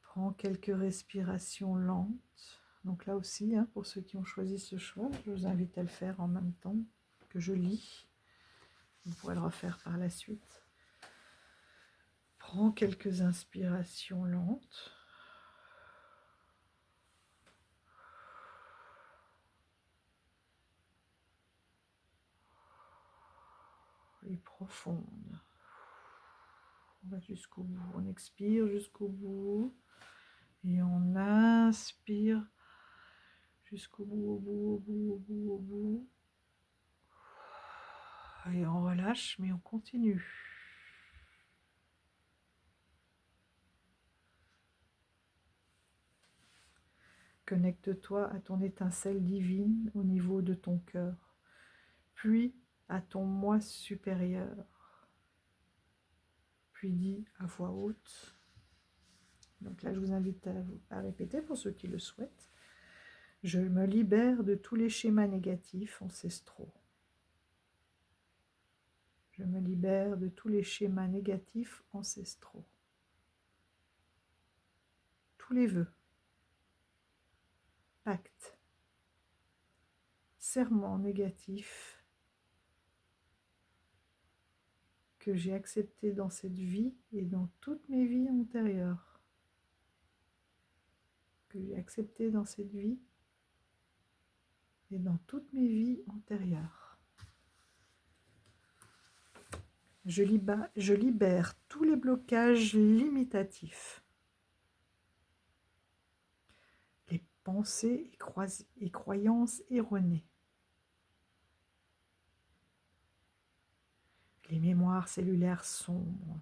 Prends quelques respirations lentes. Donc là aussi, hein, pour ceux qui ont choisi ce choix, je vous invite à le faire en même temps que je lis. Vous pourrez le refaire par la suite. Prends quelques inspirations lentes. Et profondes. On va jusqu'au bout. On expire jusqu'au bout. Et on inspire jusqu'au bout, au bout, au bout, au bout, au bout. Et on relâche, mais on continue. Connecte-toi à ton étincelle divine au niveau de ton cœur, puis à ton moi supérieur. Puis dis à voix haute. Donc là, je vous invite à répéter pour ceux qui le souhaitent. Je me libère de tous les schémas négatifs ancestraux. Je me libère de tous les schémas négatifs ancestraux. Tous les vœux, pactes, serments négatifs que j'ai acceptés dans cette vie et dans toutes mes vies antérieures. Que j'ai acceptés dans cette vie et dans toutes mes vies antérieures. Je libère tous les blocages limitatifs, les pensées et croyances erronées, les mémoires cellulaires sombres.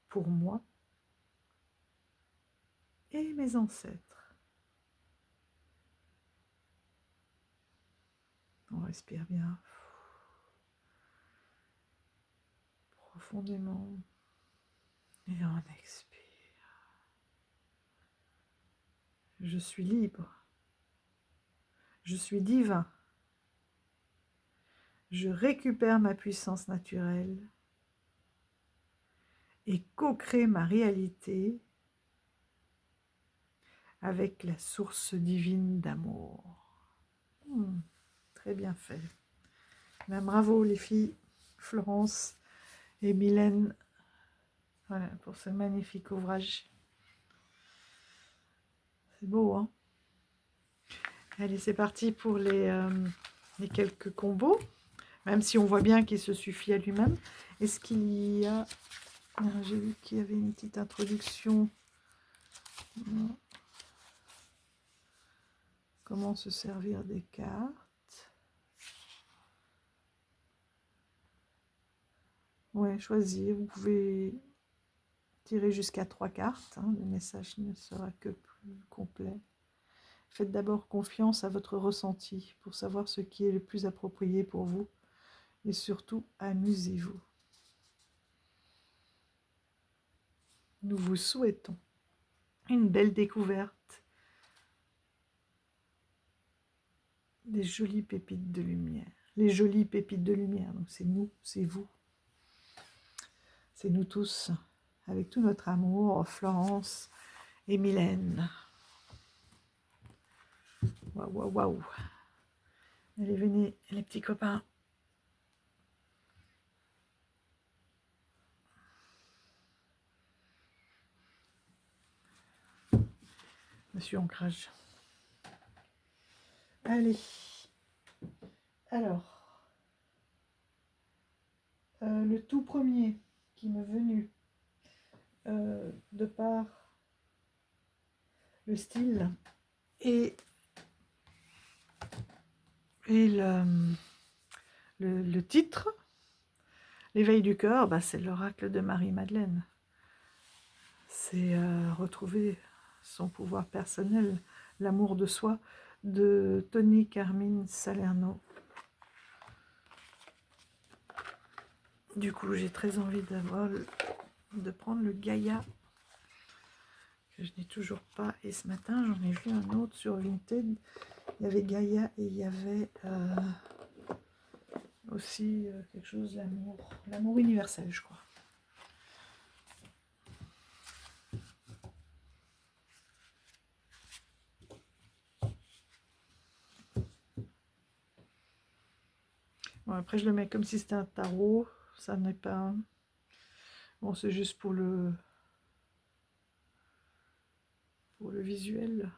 Pour moi et mes ancêtres. On respire bien. Profondément. Et on expire. Je suis libre. Je suis divin. Je récupère ma puissance naturelle et co-crée ma réalité avec la source divine d'amour. Très bien fait. Ben, bravo les filles, Florence et Mylène, voilà, pour ce magnifique ouvrage. C'est beau, hein? Allez, c'est parti pour les quelques combos, même si on voit bien qu'il se suffit à lui-même. Est-ce qu'il y a... J'ai vu qu'il y avait une petite introduction. Comment se servir des cartes. Ouais, choisir. Vous pouvez tirer jusqu'à 3 cartes. Hein, le message ne sera que plus complet. Faites d'abord confiance à votre ressenti pour savoir ce qui est le plus approprié pour vous. Et surtout, amusez-vous. Nous vous souhaitons une belle découverte, des jolies pépites de lumière. Les jolies pépites de lumière, donc c'est nous, c'est vous. C'est nous tous, avec tout notre amour, Florence et Mylène. Waouh, waouh, waouh. Allez, venez, les petits copains. Monsieur Ancrage. Allez. Alors, le tout premier qui m'est venu de par le style et le titre, l'éveil du cœur, bah, c'est l'oracle de Marie-Madeleine. C'est retrouver son pouvoir personnel, l'amour de soi, de Tony Carmine Salerno. Du coup, j'ai très envie de prendre le Gaïa, que je n'ai toujours pas. Et ce matin, j'en ai vu un autre sur Vinted. Il y avait Gaïa et il y avait aussi quelque chose, l'amour universel, je crois. Bon, après, je le mets comme si c'était un tarot. Ça n'est pas un... Bon, c'est juste pour le visuel.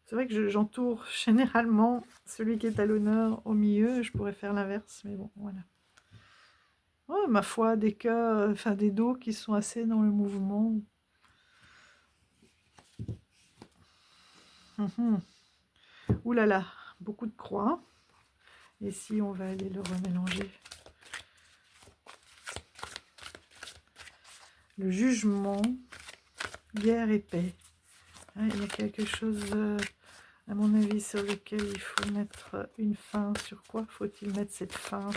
C'est vrai que j'entoure généralement celui qui est à l'honneur au milieu. Je pourrais faire l'inverse, mais bon, voilà. Ouais, ma foi, des cas, enfin des dos qui sont assez dans le mouvement. Ouh là là, beaucoup de croix. Et si on va aller le remélanger. Le jugement, guerre et paix. Hein, il y a quelque chose, à mon avis, sur lequel il faut mettre une fin. Sur quoi faut-il mettre cette fin?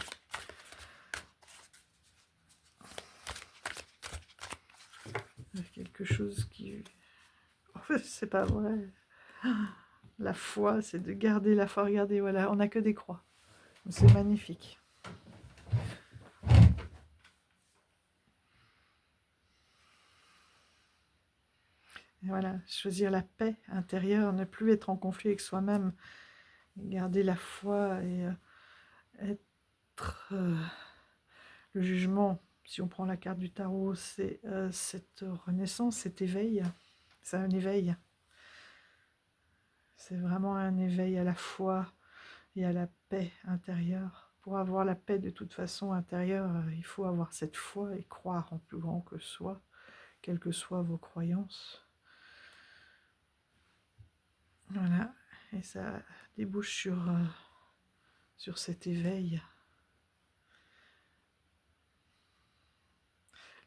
Il y a quelque chose qui... c'est pas vrai. La foi, c'est de garder la foi. Regardez, voilà, on n'a que des croix. C'est magnifique. Et voilà, choisir la paix intérieure, ne plus être en conflit avec soi-même, garder la foi et être le jugement. Si on prend la carte du tarot, c'est cette renaissance, cet éveil. C'est un éveil. C'est vraiment un éveil à la foi et à la paix intérieure. Pour avoir la paix de toute façon intérieure, il faut avoir cette foi et croire en plus grand que soi, quelles que soient vos croyances. Voilà, et ça débouche sur cet éveil.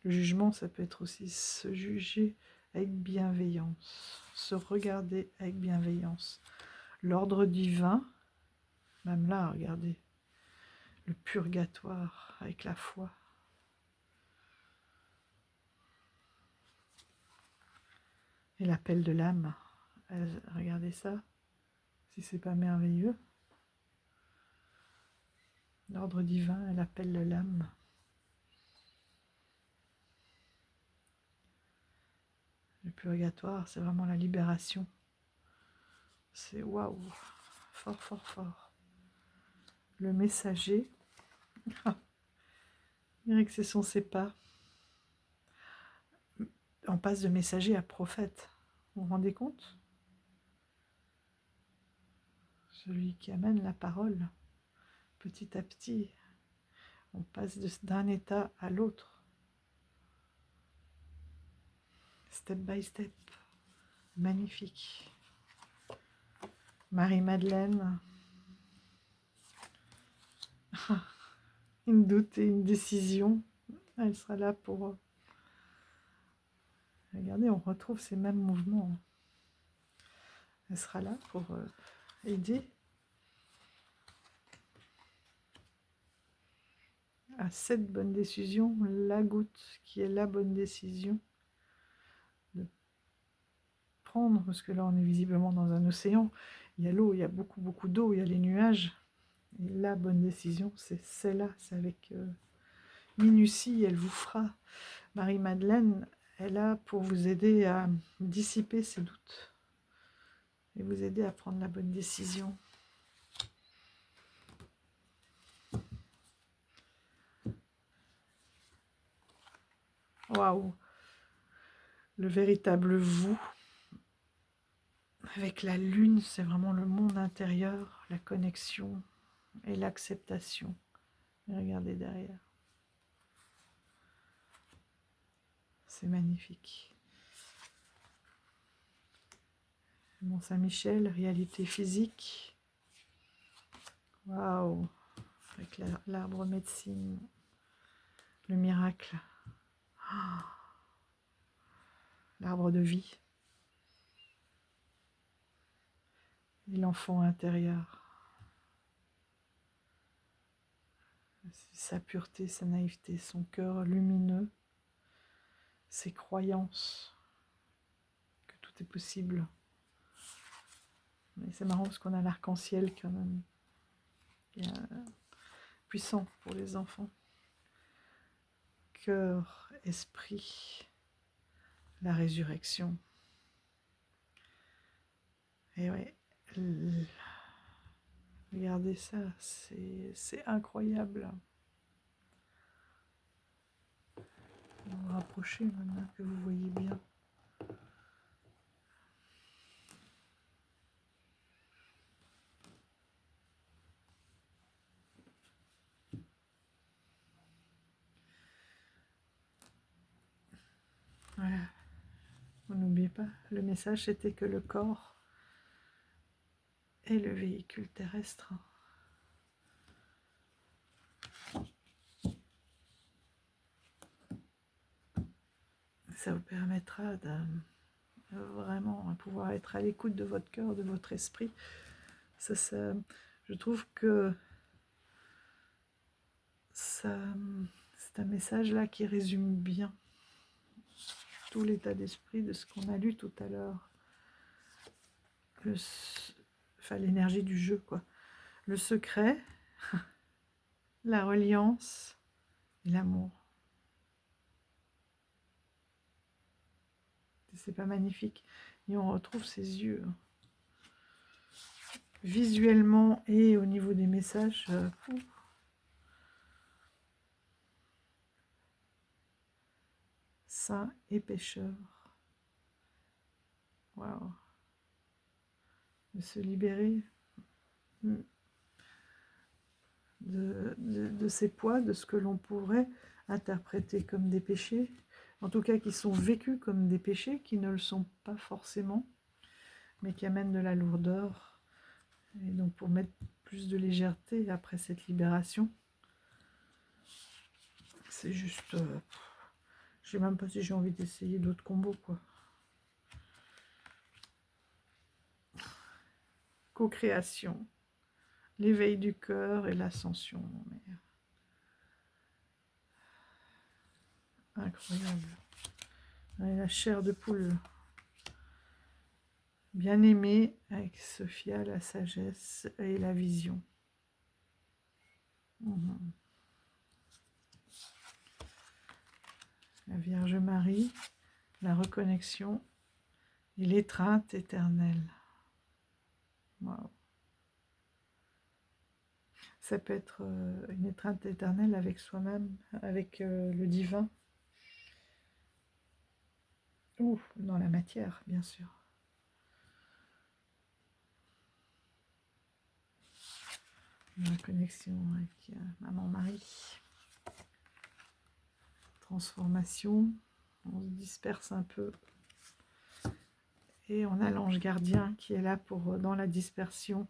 Le jugement, ça peut être aussi se juger avec bienveillance, se regarder avec bienveillance. L'ordre divin, même là, regardez, le purgatoire avec la foi. Et l'appel de l'âme, regardez ça, si c'est pas merveilleux. L'ordre divin, elle appelle de l'âme. Le purgatoire, c'est vraiment la libération. C'est waouh, fort, fort, fort. Le messager, je dirais que c'est son pas. On passe de messager à prophète. Vous vous rendez compte? Celui qui amène la parole. Petit à petit, on passe d'un état à l'autre. Step by step. Magnifique. Marie-Madeleine. une doute et une décision. Elle sera là pour... Regardez, on retrouve ces mêmes mouvements. Elle sera là pour aider à cette bonne décision, la goutte qui est la bonne décision de prendre, parce que là on est visiblement dans un océan, il y a l'eau, il y a beaucoup d'eau, il y a les nuages, et la bonne décision c'est celle-là, c'est avec minutie, elle vous fera. Marie-Madeleine est là pour vous aider à dissiper ces doutes et vous aider à prendre la bonne décision. Waouh! Le véritable vous, avec la lune, c'est vraiment le monde intérieur, la connexion et l'acceptation. Regardez derrière. C'est magnifique. Mont Saint-Michel, réalité physique. Waouh! Avec l'arbre médecine, le miracle. Oh, l'arbre de vie. Et l'enfant intérieur. Sa pureté, sa naïveté, son cœur lumineux, ses croyances que tout est possible. Mais c'est marrant parce qu'on a l'arc-en-ciel quand même, qui est puissant pour les enfants. Cœur, esprit, la résurrection. Et ouais, regardez ça, c'est incroyable. On va vous rapprocher maintenant que vous voyez bien. Voilà. Vous n'oubliez pas, le message c'était que le corps est le véhicule terrestre. Ça vous permettra de vraiment pouvoir être à l'écoute de votre cœur, de votre esprit. Je trouve que c'est un message là qui résume bien tout l'état d'esprit de ce qu'on a lu tout à l'heure. L'énergie du jeu, quoi. Le secret, la reliance et l'amour. C'est pas magnifique? Et on retrouve ses yeux. Visuellement et au niveau des messages. Saint et pécheur. Waouh. De se libérer de ces poids, de ce que l'on pourrait interpréter comme des péchés, en tout cas qui sont vécus comme des péchés, qui ne le sont pas forcément, mais qui amènent de la lourdeur. Et donc pour mettre plus de légèreté après cette libération, c'est juste... je sais même pas si j'ai envie d'essayer d'autres combos, quoi. Co-création, l'éveil du cœur et l'ascension. Incroyable. Et la chair de poule. Bien aimée avec Sophia, la sagesse et la vision. La Vierge Marie, la reconnexion et l'étreinte éternelle. Wow. Ça peut être une étreinte éternelle avec soi-même, avec le divin, ou dans la matière, bien sûr. La connexion avec Maman Marie. Transformation, on se disperse un peu. Et on a l'ange gardien qui est là pour, dans la dispersion,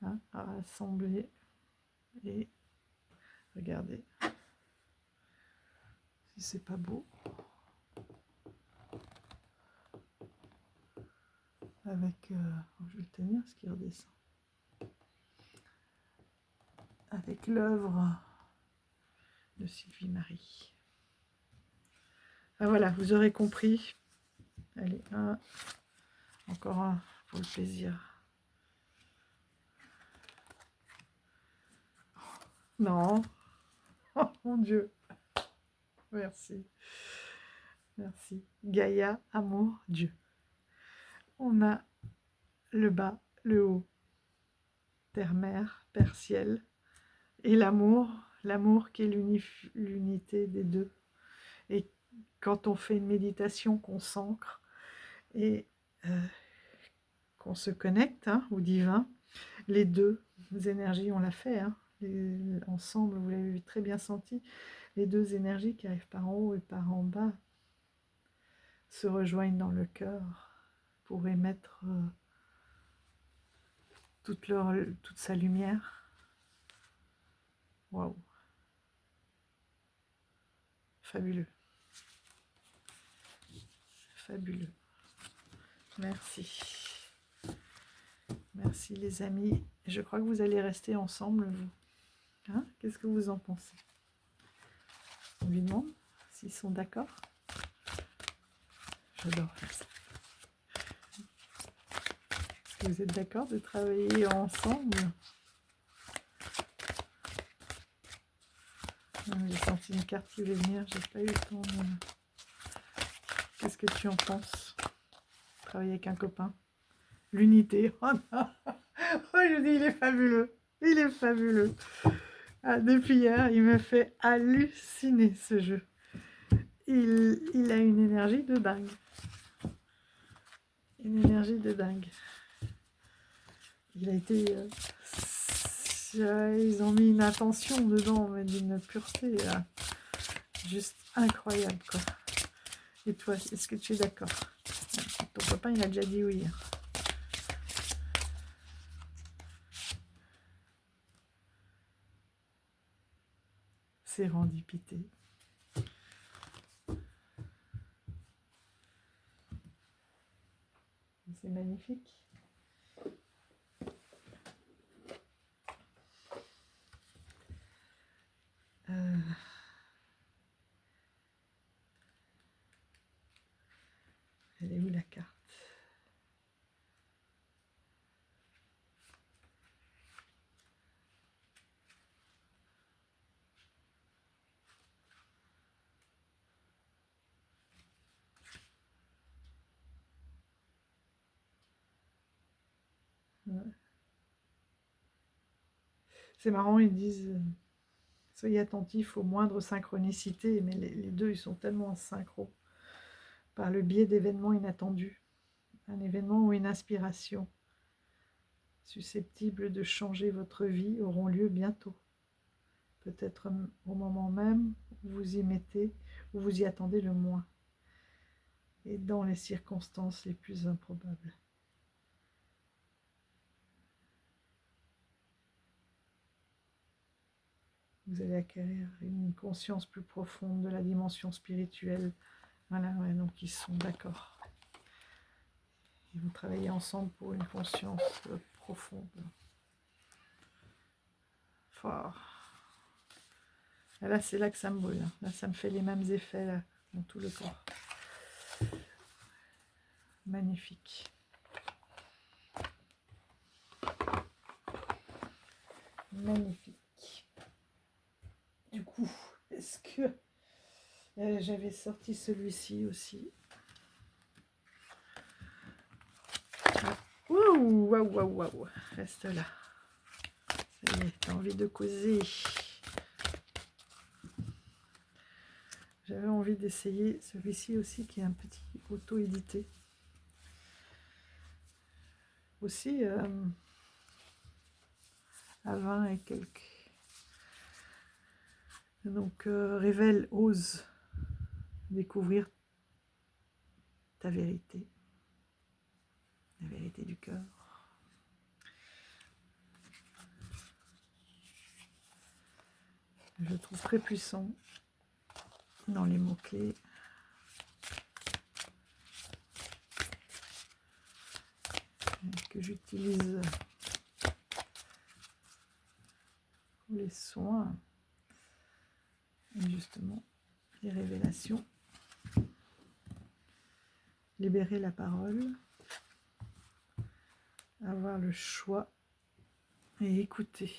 à rassembler et Regardez. Si c'est pas beau. Avec, je vais le tenir ce qui redescend. Avec l'œuvre de Sylvie Marie. Ah voilà, vous aurez compris. Allez, encore un pour le plaisir. Non. Oh mon Dieu. Merci. Merci. Gaïa, amour, Dieu. On a le bas, le haut, terre-mer, père-ciel, et l'amour qui est l'unité des deux. Et quand on fait une méditation, qu'on s'ancre et qu'on se connecte au divin, les deux énergies, on l'a fait, ensemble, vous l'avez très bien senti, les deux énergies qui arrivent par en haut et par en bas se rejoignent dans le cœur pour émettre toute sa lumière. Waouh! Fabuleux. Fabuleux. Merci. Merci les amis. Je crois que vous allez rester ensemble, vous. Qu'est-ce que vous en pensez? On lui demande s'ils sont d'accord. J'adore faire ça. Est-ce que vous êtes d'accord de travailler ensemble? J'ai senti une carte qui voulait venir, j'ai pas eu le temps. Qu'est-ce que tu en penses? Travailler avec un copain? L'unité. Oh non. Oh, je dis, il est fabuleux. Il est fabuleux. Depuis hier, il me fait halluciner ce jeu. Il a une énergie de dingue. Une énergie de dingue. Il a été... ils ont mis une attention dedans, mais d'une pureté juste incroyable, quoi. Et toi, est-ce que tu es d'accord? Ton copain, il a déjà dit oui. Sérendipité. C'est magnifique. Elle est où la carte? Ouais. C'est marrant, ils disent soyez attentifs aux moindres synchronicités, mais les deux, ils sont tellement en synchro par le biais d'événements inattendus. Un événement ou une inspiration susceptibles de changer votre vie auront lieu bientôt. Peut-être au moment même où vous y mettez, où vous y attendez le moins, et dans les circonstances les plus improbables. Vous allez acquérir une conscience plus profonde de la dimension spirituelle. Voilà, ouais, donc ils sont d'accord. Et vous travaillez ensemble pour une conscience profonde. Fort. Et là, c'est là que ça me brûle. Là, ça me fait les mêmes effets là, dans tout le corps. Magnifique. Magnifique. Du coup, est-ce que j'avais sorti celui-ci aussi? Waouh, waouh, waouh, waouh. Reste là. Ça y est, t'as envie de causer. J'avais envie d'essayer celui-ci aussi, qui est un petit auto-édité. Aussi, à 20 et quelques. Donc, révèle, ose découvrir ta vérité. La vérité du cœur. je trouve très puissant dans les mots-clés. Que j'utilise pour les soins. Et justement, les révélations. Libérer la parole. Avoir le choix. Et écouter.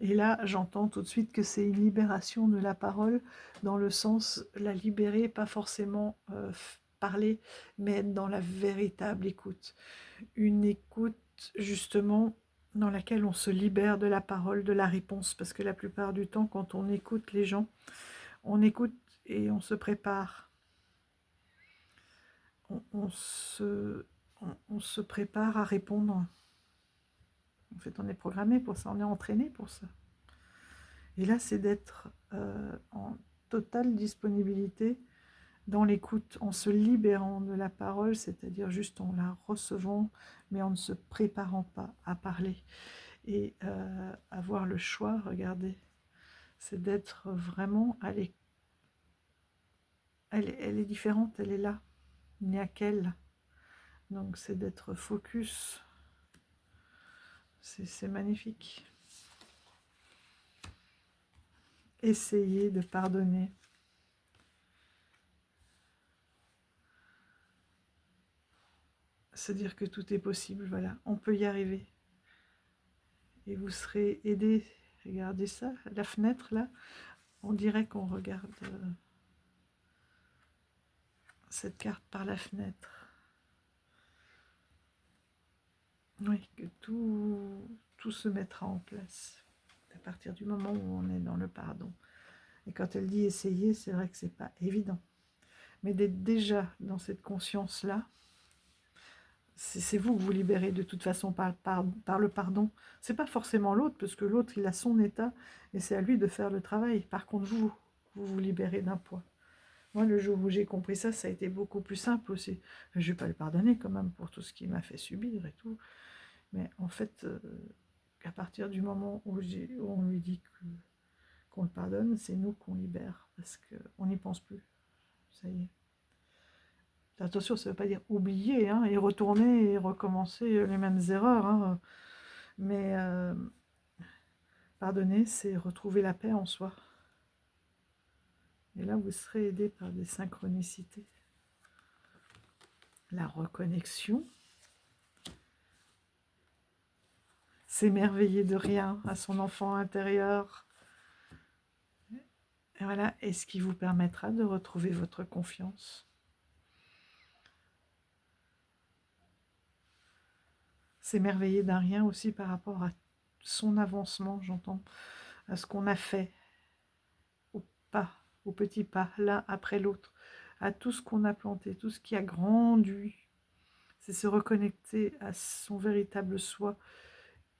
Et là, j'entends tout de suite que c'est une libération de la parole, dans le sens, la libérer, pas forcément parler, mais être dans la véritable écoute. Une écoute, justement, dans laquelle on se libère de la parole, de la réponse, parce que la plupart du temps, quand on écoute les gens, on écoute et on se prépare. On se prépare à répondre. En fait, on est programmé pour ça, on est entraîné pour ça. Et là, c'est d'être en totale disponibilité dans l'écoute, en se libérant de la parole, c'est-à-dire juste en la recevant, mais en ne se préparant pas à parler. Et avoir le choix, regardez, c'est d'être vraiment à l'écoute. Elle est différente, elle est là, il n'y a qu'elle. Donc c'est d'être focus, c'est magnifique. Essayez de pardonner. Se dire que tout est possible, voilà, on peut y arriver. Et vous serez aidé. Regardez ça, la fenêtre là, on dirait qu'on regarde cette carte par la fenêtre. Oui, que tout se mettra en place à partir du moment où on est dans le pardon. Et quand elle dit essayer, c'est vrai que c'est pas évident. Mais d'être déjà dans cette conscience-là, c'est vous que vous libérez de toute façon par le pardon. C'est pas forcément l'autre, parce que l'autre, il a son état, et c'est à lui de faire le travail. Par contre, vous libérez d'un poids. Moi, le jour où j'ai compris ça, ça a été beaucoup plus simple aussi. Je ne vais pas le pardonner quand même pour tout ce qu'il m'a fait subir et tout. Mais en fait, à partir du moment où on lui dit qu'on le pardonne, c'est nous qu'on libère, parce qu'on n'y pense plus. Ça y est. Attention, ça ne veut pas dire oublier, hein, et retourner et recommencer les mêmes erreurs. Hein. Mais pardonner, c'est retrouver la paix en soi. Et là, vous serez aidé par des synchronicités. La reconnexion. S'émerveiller de rien à son enfant intérieur. Et voilà, et ce qui vous permettra de retrouver votre confiance. S'émerveiller d'un rien aussi par rapport à son avancement, j'entends, à ce qu'on a fait, au pas, au petit pas, l'un après l'autre, à tout ce qu'on a planté, tout ce qui a grandi. C'est se reconnecter à son véritable soi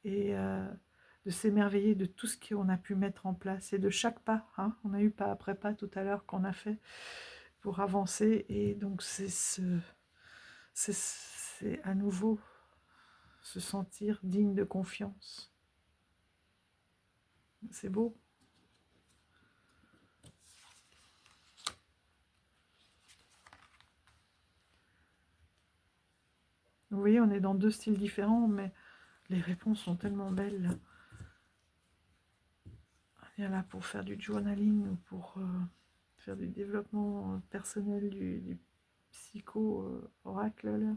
et de s'émerveiller de tout ce qu'on a pu mettre en place et de chaque pas. Hein, on a eu pas après pas tout à l'heure qu'on a fait pour avancer, et donc c'est à nouveau se sentir digne de confiance. C'est beau. Vous voyez, on est dans deux styles différents, mais les réponses sont tellement belles. On est là pour faire du journaling ou pour faire du développement personnel, du psycho-oracle.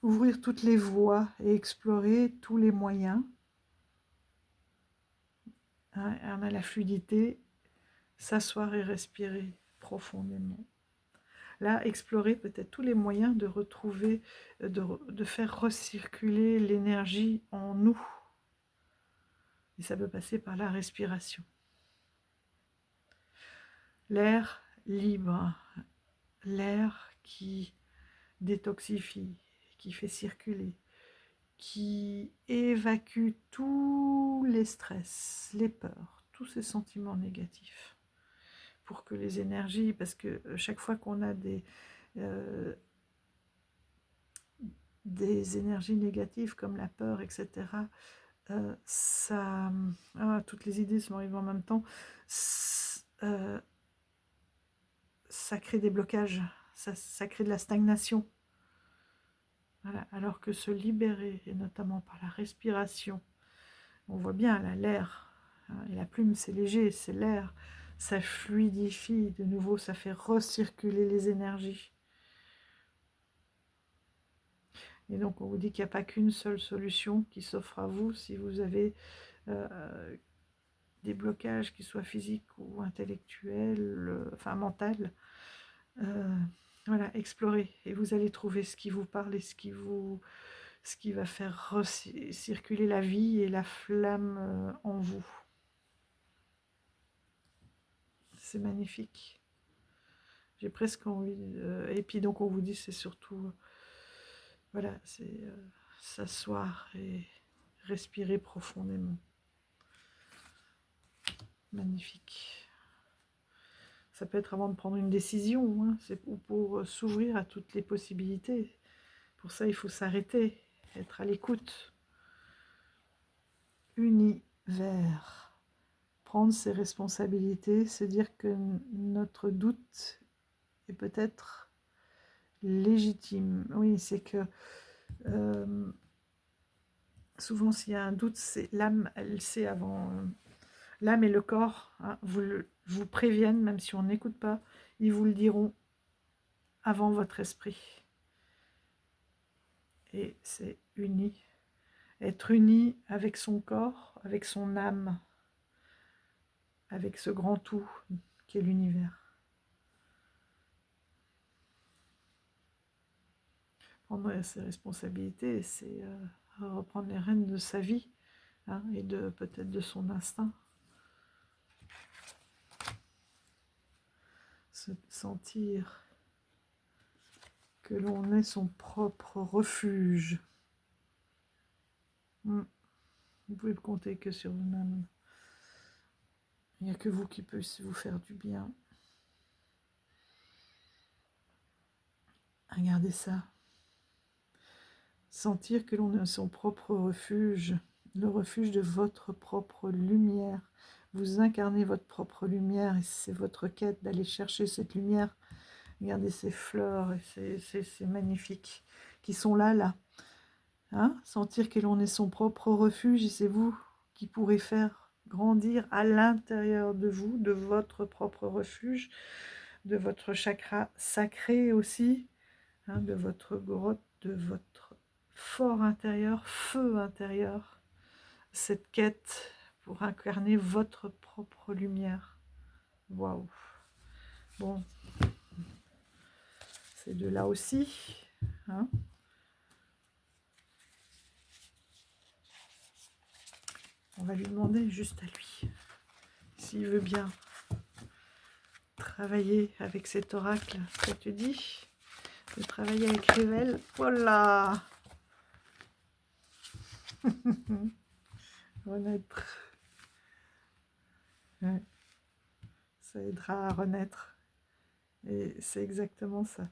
Ouvrir toutes les voies et explorer tous les moyens. Hein, on a la fluidité, s'asseoir et respirer profondément. Là, explorer peut-être tous les moyens de retrouver, de faire recirculer l'énergie en nous. Et ça peut passer par la respiration. L'air libre, l'air qui détoxifie, qui fait circuler, qui évacue tous les stress, les peurs, tous ces sentiments négatifs. Pour que les énergies, parce que chaque fois qu'on a des énergies négatives comme la peur, etc., ça... toutes les idées sont arrivées en même temps. Ça crée des blocages, ça crée de la stagnation. Voilà. Alors que se libérer, et notamment par la respiration, on voit bien là l'air, hein, et la plume c'est léger, c'est l'air, ça fluidifie, de nouveau ça fait recirculer les énergies. Et donc on vous dit qu'il n'y a pas qu'une seule solution qui s'offre à vous si vous avez des blocages, qu'ils soient physiques ou intellectuels, enfin mentaux. Voilà, explorez et vous allez trouver ce qui vous parle et ce qui va faire circuler la vie et la flamme en vous. C'est magnifique. J'ai presque envie... et puis donc on vous dit c'est surtout... voilà, c'est s'asseoir et respirer profondément. Magnifique. Ça peut être avant de prendre une décision, hein, c'est pour s'ouvrir à toutes les possibilités. Pour ça, il faut s'arrêter, être à l'écoute. Univers. Prendre ses responsabilités, se dire que notre doute est peut-être légitime. Oui, c'est que souvent, s'il y a un doute, c'est l'âme, elle sait avant... l'âme et le corps, hein, vous préviennent, même si on n'écoute pas, ils vous le diront avant votre esprit. Et c'est uni. Être uni avec son corps, avec son âme, avec ce grand tout qui est l'univers. Prendre ses responsabilités, c'est reprendre les rênes de sa vie, hein, et peut-être de son instinct. Se sentir que l'on est son propre refuge. Vous pouvez compter que sur vous-même. Il n'y a que vous qui puissiez vous faire du bien. Regardez ça. Sentir que l'on est son propre refuge, le refuge de votre propre lumière. Vous incarnez votre propre lumière et c'est votre quête d'aller chercher cette lumière. Regardez ces fleurs, et c'est magnifique, qui sont là. Hein? Sentir que l'on est son propre refuge et c'est vous qui pourrez faire grandir à l'intérieur de vous, de votre propre refuge, de votre chakra sacré aussi, hein, de votre grotte, de votre fort intérieur, feu intérieur, cette quête pour incarner votre propre lumière. Waouh! Bon, c'est de là aussi, hein. On va lui demander juste à lui s'il veut bien travailler avec cet oracle. Ça te dit de travailler avec Révèle? Voilà. Renaître. Ouais. Ça aidera à renaître. Et c'est exactement ça.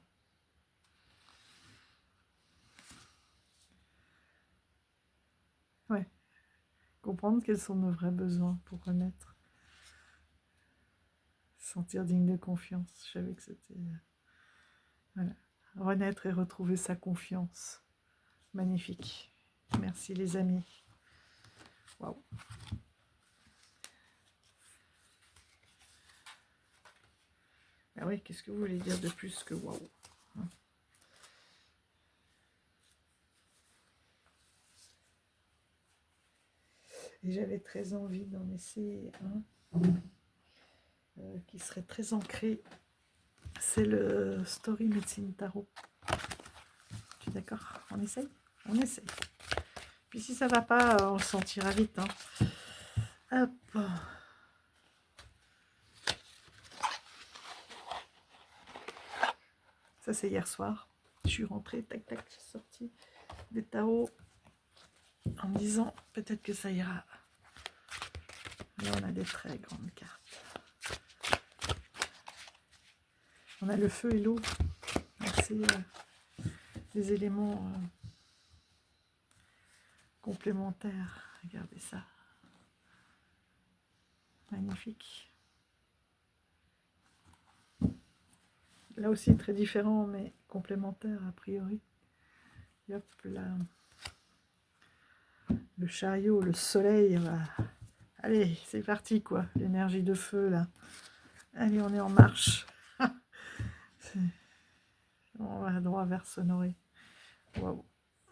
Ouais. Comprendre quels sont nos vrais besoins pour renaître. Sentir digne de confiance. Je savais que c'était... Voilà. Renaître et retrouver sa confiance. Magnifique. Merci les amis. Waouh. Ah oui, qu'est-ce que vous voulez dire de plus que waouh? Et j'avais très envie d'en essayer un qui serait très ancré. C'est le Story Médecine Tarot. Tu es d'accord? On essaye? On essaye. Puis si ça va pas, on le sentira vite. Hein. Hop. Ça c'est hier soir. Je suis rentrée, tac tac, j'ai sorti des tarots en me disant peut-être que ça ira. Là on a des très grandes cartes. On a le feu et l'eau. C'est les éléments complémentaire. Regardez ça. Magnifique. Là aussi, très différent, mais complémentaire a priori. Et hop, là. Le chariot, le soleil. Allez, c'est parti, quoi. L'énergie de feu, là. Allez, on est en marche. On va droit vers Sonoré. Waouh,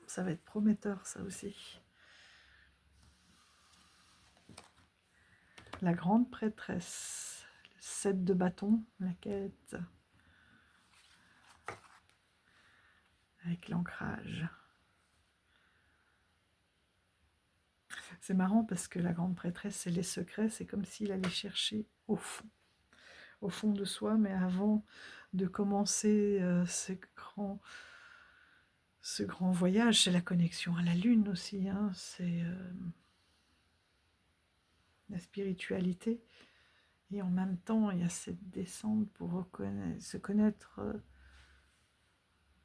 ça va être prometteur, ça aussi. La grande prêtresse, le 7 de bâton, la quête, avec l'ancrage. C'est marrant parce que la grande prêtresse, c'est les secrets, c'est comme s'il allait chercher au fond de soi, mais avant de commencer ce grand voyage, c'est la connexion à la lune aussi, hein, c'est la spiritualité. Et en même temps, il y a cette descente pour se connaître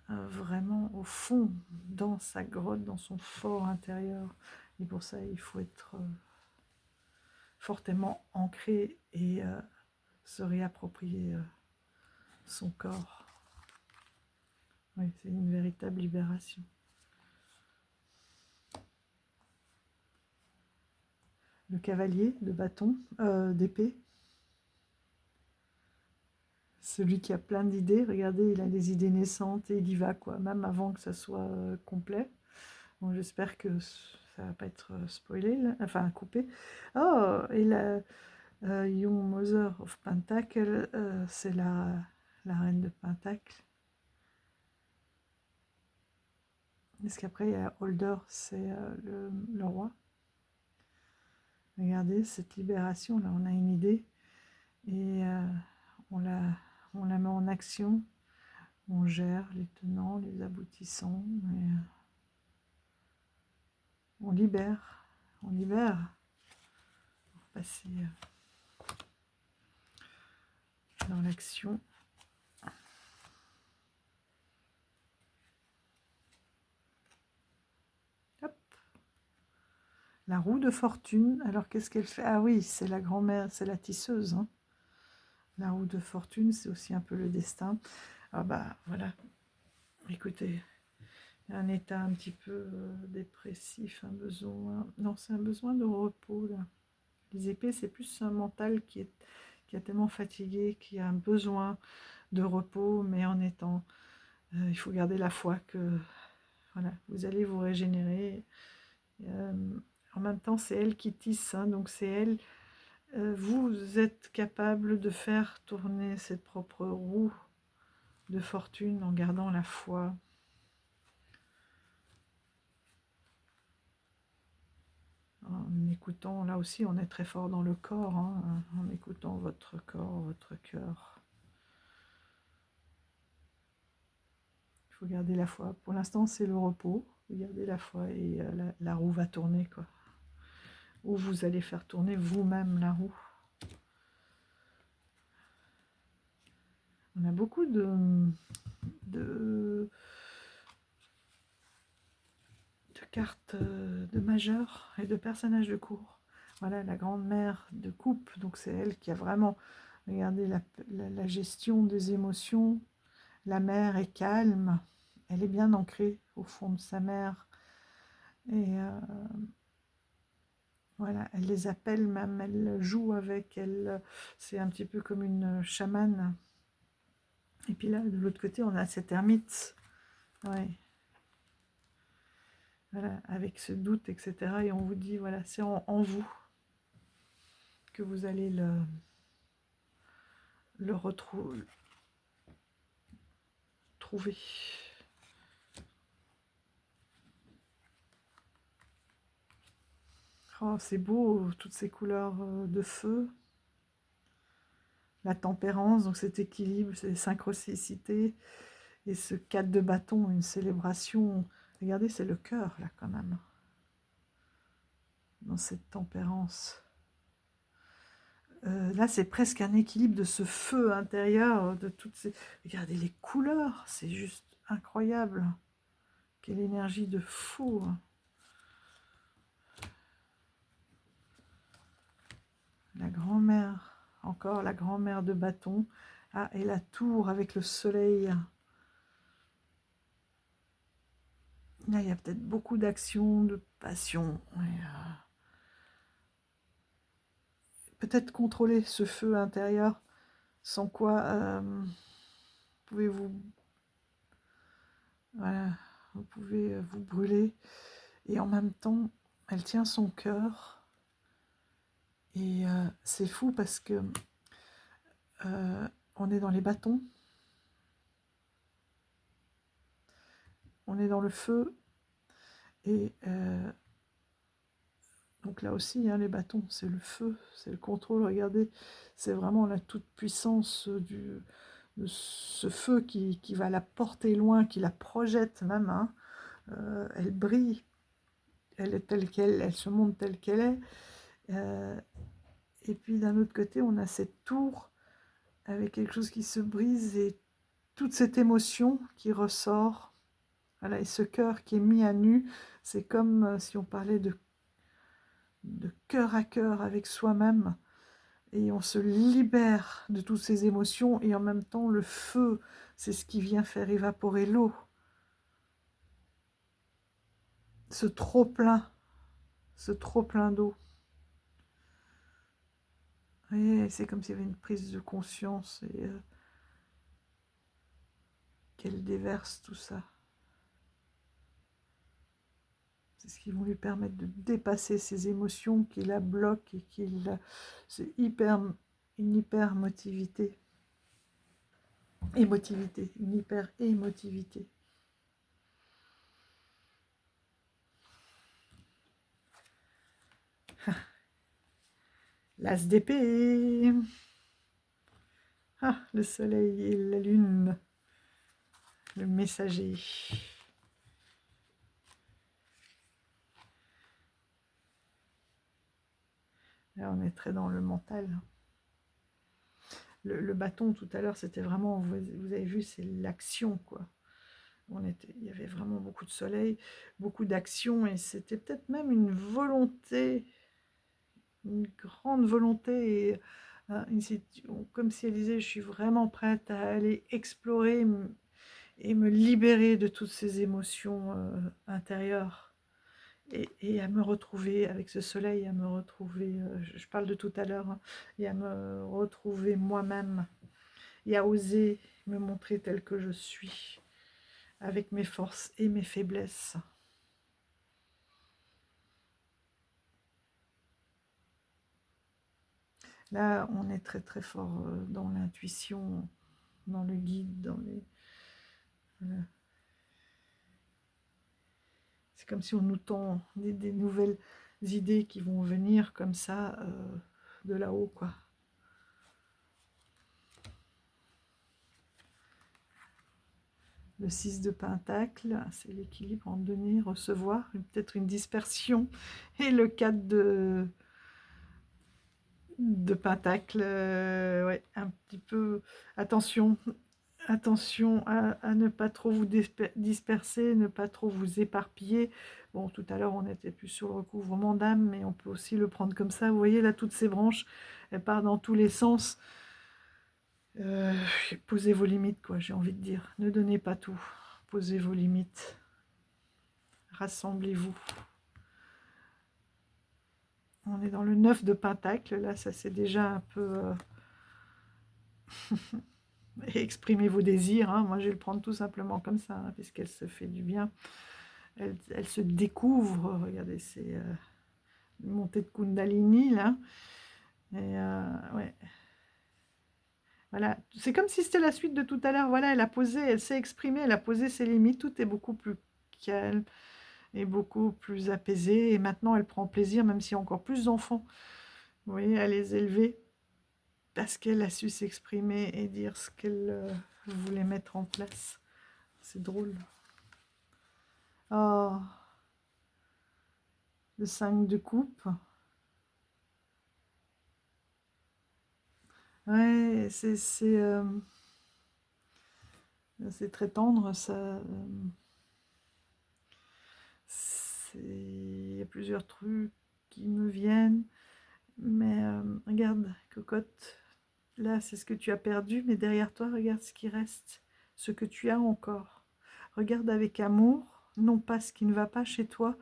vraiment au fond, dans sa grotte, dans son fort intérieur. Et pour ça, il faut être fortement ancré et se réapproprier son corps. Oui, c'est une véritable libération. Le cavalier de bâton, d'épée. Celui qui a plein d'idées, regardez, il a des idées naissantes et il y va, quoi, même avant que ça soit complet. Bon, j'espère que ça va pas être spoilé, là, enfin coupé. Oh, et la Young Mother of Pentacle, c'est la reine de Pentacle. Parce qu'après, il y a Holder, c'est le roi. Regardez, cette libération, là, on a une idée et on la met en action. On gère les tenants, les aboutissants, et on libère. On libère. On va passer dans l'action. Hop. La roue de fortune. Alors, qu'est-ce qu'elle fait? Ah oui, c'est la grand-mère, c'est la tisseuse. Hein. La roue de fortune, c'est aussi un peu le destin. Ah bah, voilà. Écoutez, un état un petit peu dépressif, un besoin... Non, c'est un besoin de repos, là. Les épées, c'est plus un mental qui est tellement fatigué, qui a un besoin de repos, mais en étant... il faut garder la foi que voilà, vous allez vous régénérer. En même temps, c'est elle qui tisse, hein, donc c'est elle. Vous êtes capable de faire tourner cette propre roue de fortune en gardant la foi. En écoutant, là aussi, on est très fort dans le corps, hein, en écoutant votre corps, votre cœur. Il faut garder la foi. Pour l'instant, c'est le repos. Vous gardez la foi et la roue va tourner, quoi. Ou vous allez faire tourner vous-même la roue. On a beaucoup de cartes de majeurs et de personnages de cour. Voilà, la grande-mère de coupe, donc c'est elle qui a vraiment, regardé la gestion des émotions. La mère est calme, elle est bien ancrée au fond de sa mère. Et voilà, elle les appelle même, elle joue avec, elle, c'est un petit peu comme une chamane. Et puis là, de l'autre côté, on a cette ermite. Ouais. Voilà, avec ce doute, etc. Et on vous dit, voilà, c'est en vous que vous allez le retrouver. Oh, c'est beau, toutes ces couleurs de feu. La tempérance, donc cet équilibre, cette synchronicité. Et ce 4 de bâton, une célébration. Regardez, c'est le cœur, là, quand même. Dans cette tempérance. Là, c'est presque un équilibre de ce feu intérieur, de toutes ces... Regardez les couleurs, c'est juste incroyable. Quelle énergie de fou. grand-mère, encore la grand-mère de bâton. Ah, et la tour avec le soleil. Là, il y a peut-être beaucoup d'action, de passion. Peut-être contrôler ce feu intérieur, sans quoi pouvez-vous, voilà, vous pouvez vous brûler. Et en même temps, elle tient son cœur. Et c'est fou parce que on est dans les bâtons, on est dans le feu. Et donc là aussi, hein, les bâtons, c'est le feu, c'est le contrôle. Regardez, c'est vraiment la toute-puissance de ce feu qui va la porter loin, qui la projette même. Hein. Elle brille, elle est telle qu'elle, elle se montre telle qu'elle est. Et puis d'un autre côté, on a cette tour avec quelque chose qui se brise et toute cette émotion qui ressort. Voilà, et ce cœur qui est mis à nu, c'est comme si on parlait de cœur à cœur avec soi-même, et on se libère de toutes ces émotions, et en même temps, le feu, c'est ce qui vient faire évaporer l'eau. Ce trop-plein d'eau. Et c'est comme s'il y avait une prise de conscience et qu'elle déverse tout ça. C'est ce qui va lui permettre de dépasser ces émotions qui la bloquent et qui la... C'est une hyper motivité. Une hyper émotivité. L'as d'épée. Ah, le soleil et la lune. Le messager. Là, on est très dans le mental. Le bâton, tout à l'heure, c'était vraiment, vous avez vu, c'est l'action, quoi. Il y avait vraiment beaucoup de soleil, beaucoup d'action, et c'était peut-être même une volonté, une grande volonté, et comme si elle disait, je suis vraiment prête à aller explorer et me libérer de toutes ces émotions intérieures. Et à me retrouver avec ce soleil, à me retrouver, je parle de tout à l'heure, hein, et à me retrouver moi-même, et à oser me montrer telle que je suis, avec mes forces et mes faiblesses. Là, on est très très fort dans l'intuition, dans le guide, dans les... Voilà. C'est comme si on nous tend des nouvelles idées qui vont venir comme ça, de là-haut, quoi. Le 6 de pentacle, c'est l'équilibre en donner, recevoir, peut-être une dispersion. Et le 4 de pentacle, ouais, un petit peu, attention à ne pas trop vous disperser, ne pas trop vous éparpiller. Bon, tout à l'heure, on était plus sur le recouvrement d'âme, mais on peut aussi le prendre comme ça. Vous voyez, là, toutes ces branches, elles partent dans tous les sens. Posez vos limites, quoi, j'ai envie de dire. Ne donnez pas tout. Posez vos limites. Rassemblez-vous. On est dans le 9 de pentacle. Là, ça c'est déjà un peu... Exprimez vos désirs. Hein. Moi, je vais le prendre tout simplement comme ça, hein, puisqu'elle se fait du bien. Elle se découvre. Regardez, c'est une montée de Kundalini, là. Et ouais. Voilà. C'est comme si c'était la suite de tout à l'heure. Voilà, elle a posé, elle s'est exprimée, elle a posé ses limites. Tout est beaucoup plus calme et beaucoup plus apaisé. Et maintenant, elle prend plaisir, même s'il y a encore plus d'enfants, vous voyez, à les élever, parce qu'elle a su s'exprimer et dire ce qu'elle voulait mettre en place. C'est drôle. Oh, le 5 de coupe. Ouais, c'est très tendre, ça. Il y a plusieurs trucs qui me viennent. Mais regarde, cocotte, là c'est ce que tu as perdu, mais derrière toi, regarde ce qui reste, ce que tu as encore. Regarde avec amour, non pas ce qui ne va pas chez toi,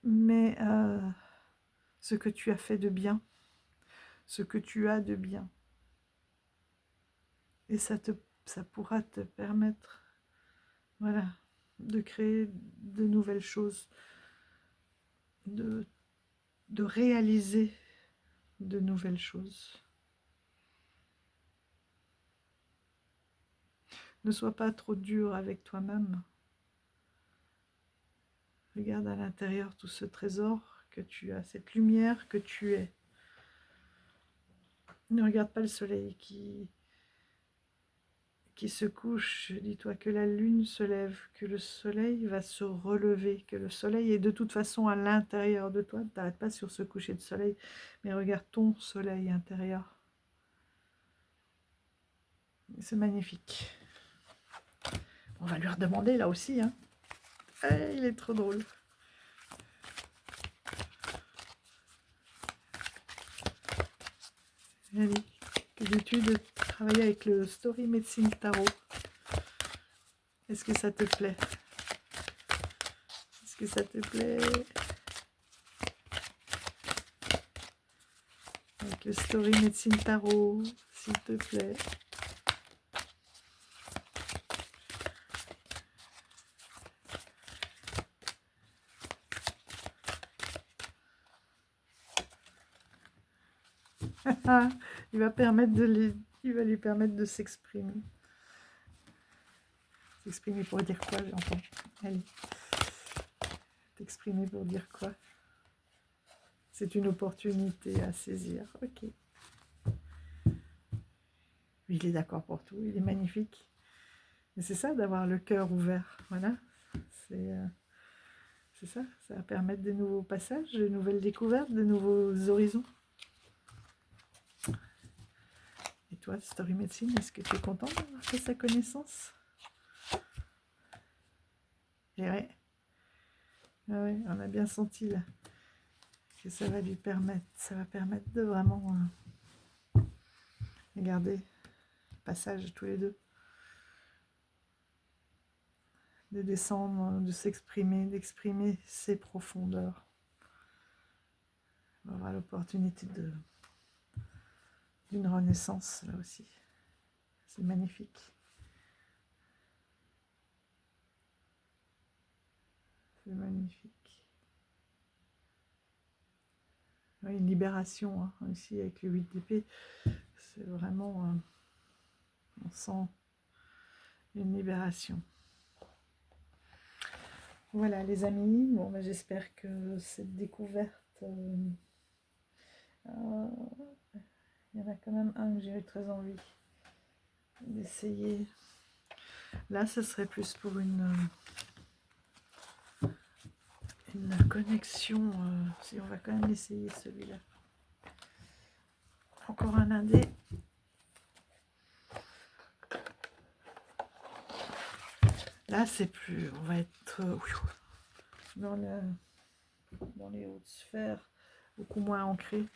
mais ce que tu as fait de bien, ce que tu as de bien. Et ça pourra te permettre, voilà, de créer de nouvelles choses, de réaliser de nouvelles choses. Ne sois pas trop dur avec toi-même. Regarde à l'intérieur tout ce trésor que tu as, cette lumière que tu es. Ne regarde pas le soleil qui se couche. Dis-toi que la lune se lève, que le soleil va se relever, que le soleil est de toute façon à l'intérieur de toi. Ne t'arrête pas sur ce coucher de soleil, mais regarde ton soleil intérieur. C'est magnifique. On va lui redemander là aussi. Hein. Il est trop drôle. Allez, que dis-tu de travailler avec le Story Médecine Tarot? Est-ce que ça te plaît? Est-ce que ça te plaît? Avec le Story Médecine Tarot, s'il te plaît. Il va lui permettre de s'exprimer. S'exprimer pour dire quoi, j'entends. Allez. T'exprimer pour dire quoi? C'est une opportunité à saisir. Ok. Il est d'accord pour tout. Il est magnifique. Et c'est ça, d'avoir le cœur ouvert. Voilà. C'est ça. Ça va permettre de nouveaux passages, de nouvelles découvertes, de nouveaux horizons. Et toi, Story Médecine, est-ce que tu es content d'avoir fait sa connaissance? Et ouais. Ah ouais, on a bien senti là que ça va lui permettre, de vraiment regarder le passage tous les deux, de descendre, de s'exprimer, d'exprimer ses profondeurs. On va avoir l'opportunité d'une renaissance là aussi. C'est magnifique. C'est magnifique. Oui, une libération hein, aussi avec le 8 d'épée. C'est vraiment, on sent une libération. Voilà les amis, bon, ben, j'espère que cette découverte, il y en a quand même un que j'ai eu très envie d'essayer. Là, ce serait plus pour une connexion, si on va quand même essayer celui-là. Encore un indé. Là, c'est plus, on va être dans les hautes sphères, beaucoup moins ancré.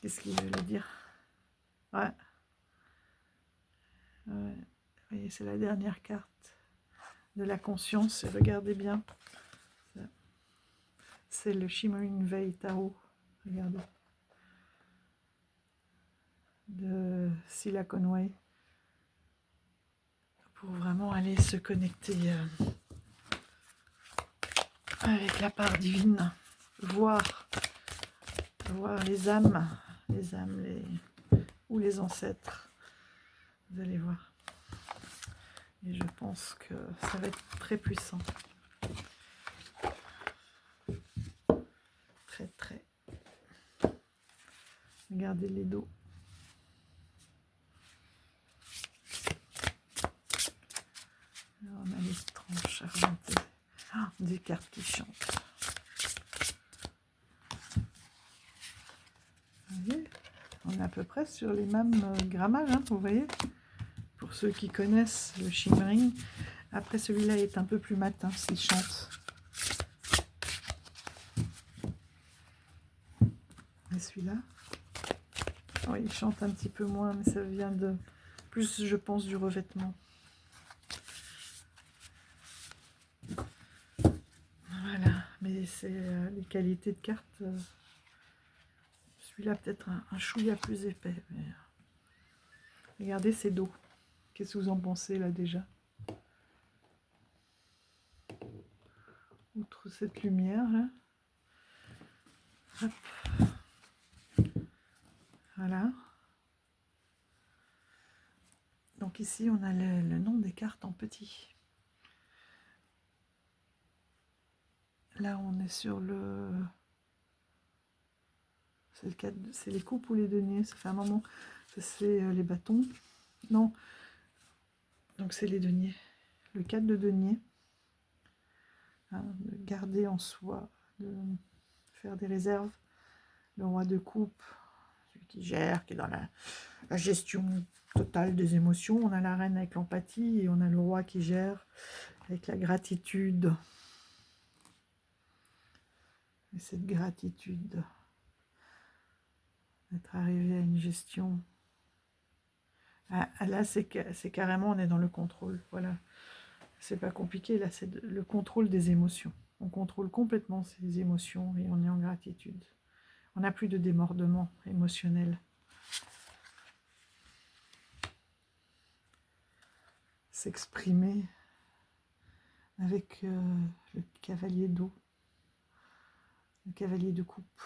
Qu'est-ce qu'il veut dire? Ouais. Ouais. Vous voyez, c'est la dernière carte de la conscience. Et regardez bien. C'est le Shimmering Veil Tarot. Regardez. De Sila Conway. Pour vraiment aller se connecter avec la part divine. Voir les âmes, ou les ancêtres. Vous allez voir. Et je pense que ça va être très puissant. Très, très. Regardez les dos. Alors, on a les tranches argentées. Ah, des cartes qui chantent. Vous voyez, on est à peu près sur les mêmes grammages, hein, vous voyez. Pour ceux qui connaissent le shimmering. Après, celui-là est un peu plus matin s'il chante. celui-là. Oui, il chante un petit peu moins, mais ça vient de plus, je pense, du revêtement. Voilà, mais c'est les qualités de carte. Celui-là peut-être un chouïa plus épais. Mais... regardez ces dos. Qu'est-ce que vous en pensez là déjà? Outre cette lumière là. Hop. Voilà. Donc ici on a le nom des cartes en petit. Là on est sur le... c'est le 4, c'est les coupes ou les deniers, ça fait un moment. Ça c'est les bâtons. Non. Donc c'est les deniers. Le 4 de denier. Hein, de garder en soi, de faire des réserves. Le roi de coupe, celui qui gère, qui est dans la gestion totale des émotions. On a la reine avec l'empathie et on a le roi qui gère avec la gratitude. Et cette gratitude d'être arrivé à une gestion. Ah, là, c'est carrément, on est dans le contrôle. Voilà. C'est pas compliqué, là, c'est le contrôle des émotions. On contrôle complètement ces émotions et on est en gratitude. On n'a plus de démordement émotionnel. S'exprimer avec le cavalier d'eau, le cavalier de coupe.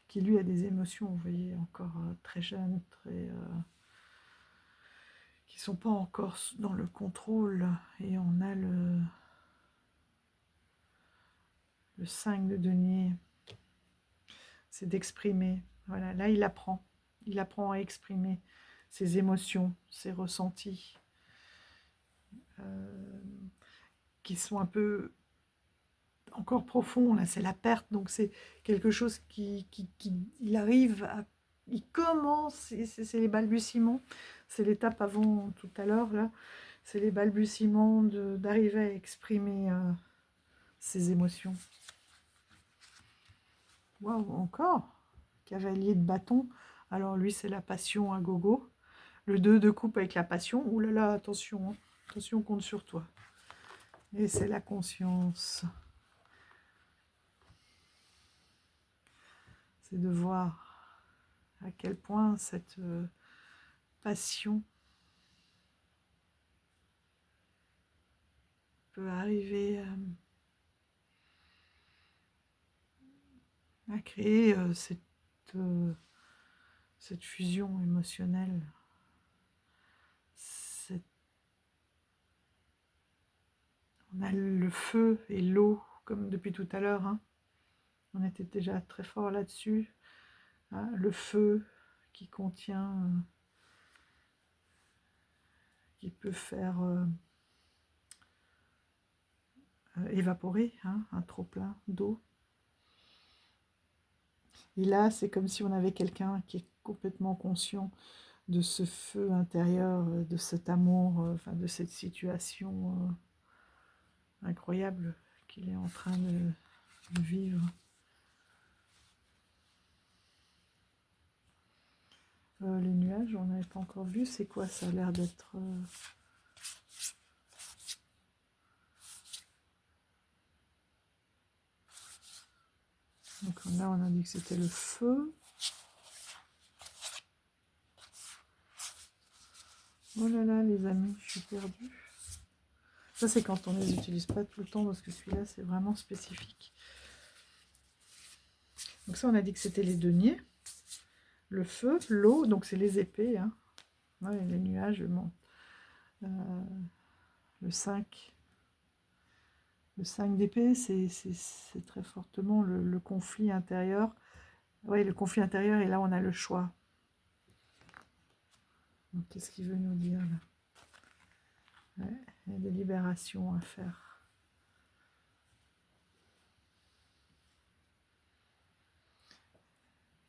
Qui lui a des émotions, vous voyez, encore très jeunes, qui sont pas encore dans le contrôle. Et on a le 5 de denier, c'est d'exprimer. Voilà, là il apprend à exprimer ses émotions, ses ressentis, qui sont un peu encore profonds. Là, c'est la perte, donc c'est quelque chose qui il arrive à... il commence, c'est les balbutiements, c'est l'étape avant tout à l'heure, là, c'est les balbutiements d'arriver à exprimer ses émotions. Waouh, encore cavalier de bâton. Alors lui, c'est la passion à gogo. Le 2 de coupe avec la passion. Ouh là là, attention, hein. Attention, on compte sur toi. Et c'est la conscience. C'est de voir à quel point cette passion peut arriver à créer cette fusion émotionnelle. On a le feu et l'eau, comme depuis tout à l'heure. Hein. On était déjà très fort là-dessus. Hein, le feu qui contient, qui peut faire évaporer, hein, un trop-plein d'eau. Et là, c'est comme si on avait quelqu'un qui est complètement conscient de ce feu intérieur, de cet amour, enfin de cette situation incroyable qu'il est en train de vivre. Les nuages, on n'avait pas encore vu. C'est quoi? Ça a l'air d'être... Donc là, on a dit que c'était le feu. Oh là là, les amis, je suis perdue. Ça, c'est quand on ne les utilise pas tout le temps, parce que celui-là, c'est vraiment spécifique. Donc ça, on a dit que c'était les deniers. Le feu, l'eau, donc c'est les épées. Hein. Ouais, les nuages, bon. Le 5. Le 5 d'épée, c'est très fortement le conflit intérieur. Oui, le conflit intérieur, et là, on a le choix. Qu'est-ce qu'il veut nous dire, là? Ouais, il y a des libérations à faire.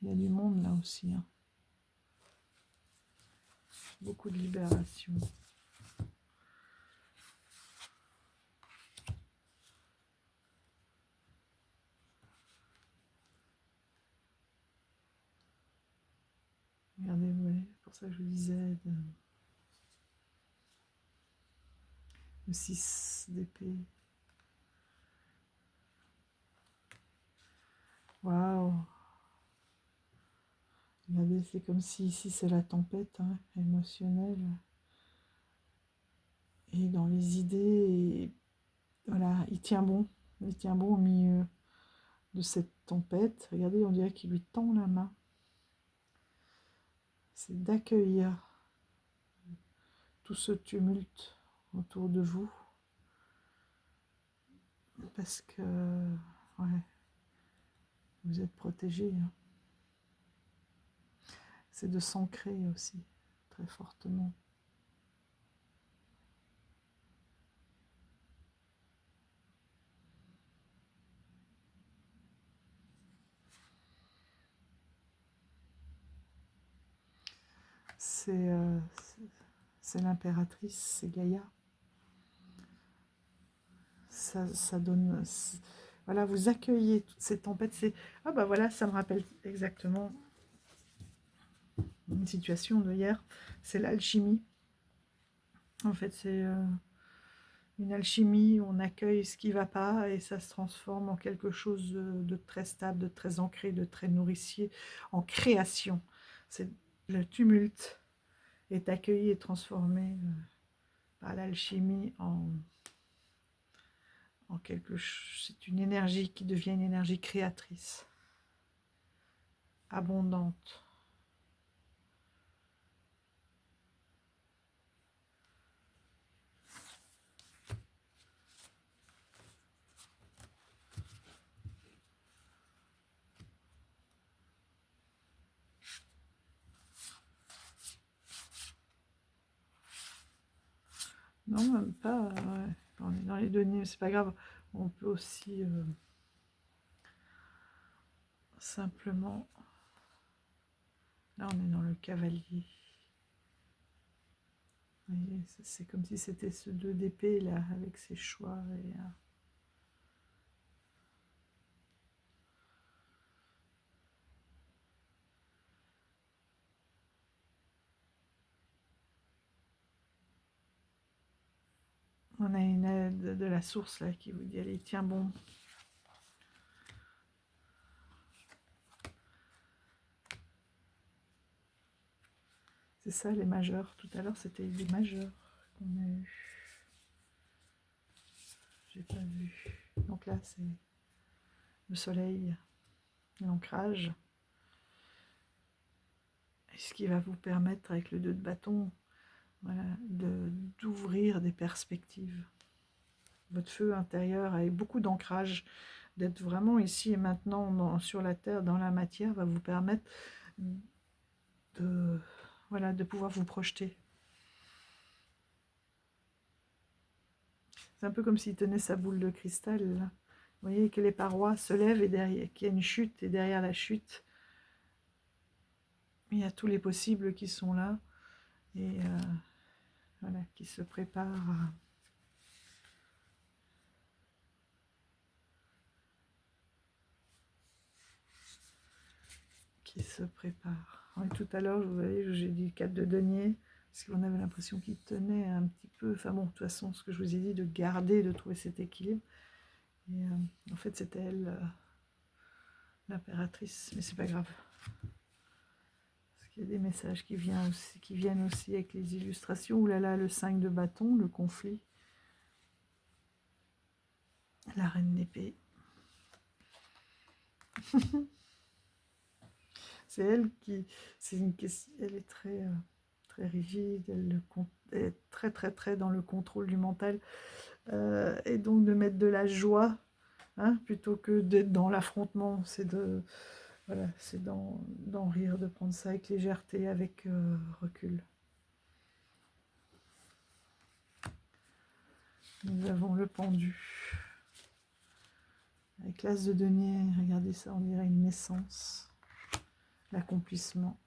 Il y a du monde, là, aussi. Hein. Beaucoup de libération. pour ça que je vous disais le 6 d'épée. Waouh! Regardez, c'est comme si ici c'est la tempête hein, émotionnelle. Et dans les idées, et voilà, il tient bon. Il tient bon au milieu de cette tempête. Regardez, on dirait qu'il lui tend la main. C'est d'accueillir tout ce tumulte autour de vous. Parce que, ouais, vous êtes protégé. Hein. C'est de s'ancrer aussi, très fortement. C'est l'impératrice, c'est Gaïa. Ça donne... Voilà, vous accueillez toutes ces tempêtes. Ah bah voilà, ça me rappelle exactement une situation de hier. C'est l'alchimie. En fait, c'est une alchimie où on accueille ce qui ne va pas et ça se transforme en quelque chose de très stable, de très ancré, de très nourricier, en création. C'est le tumulte est accueilli et transformé par l'alchimie en quelque chose. C'est une énergie qui devient une énergie créatrice, abondante. Non, même pas. Ouais. On est dans les données, c'est pas grave. On peut aussi simplement. Là, on est dans le cavalier. C'est comme si c'était ce 2 d'épée là, avec ses choix. Et, on a une aide de la source là qui vous dit allez, tiens bon. C'est ça les majeurs. Tout à l'heure c'était des majeurs qu'on a eu. J'ai pas vu. Donc là c'est le soleil, l'ancrage. Et ce qui va vous permettre avec le 2 de bâton, voilà, d'ouvrir des perspectives. Votre feu intérieur avec beaucoup d'ancrage, d'être vraiment ici et maintenant sur la terre, dans la matière, va vous permettre de, voilà, de pouvoir vous projeter. C'est un peu comme s'il tenait sa boule de cristal. Là. Vous voyez que les parois se lèvent et derrière, qu'il y a une chute, et derrière la chute, il y a tous les possibles qui sont là, et voilà, qui se préparent qui se prépare. Et tout à l'heure, vous voyez, j'ai dit 4 de denier, parce qu'on avait l'impression qu'il tenait un petit peu, enfin bon, de toute façon, ce que je vous ai dit, de garder, de trouver cet équilibre. Et en fait, c'était elle, l'impératrice, mais c'est pas grave. Parce qu'il y a des messages qui viennent aussi avec les illustrations. Ouh là là, le 5 de bâton, le conflit. La reine d'épée. C'est elle qui... C'est une question, elle est très, très rigide, elle est très très très dans le contrôle du mental. Et donc de mettre de la joie, hein, plutôt que d'être dans l'affrontement, c'est de... Voilà, c'est d'en rire, de prendre ça avec légèreté, avec recul. Nous avons le pendu. Avec l'as de denier, regardez ça, on dirait une naissance. L'accomplissement.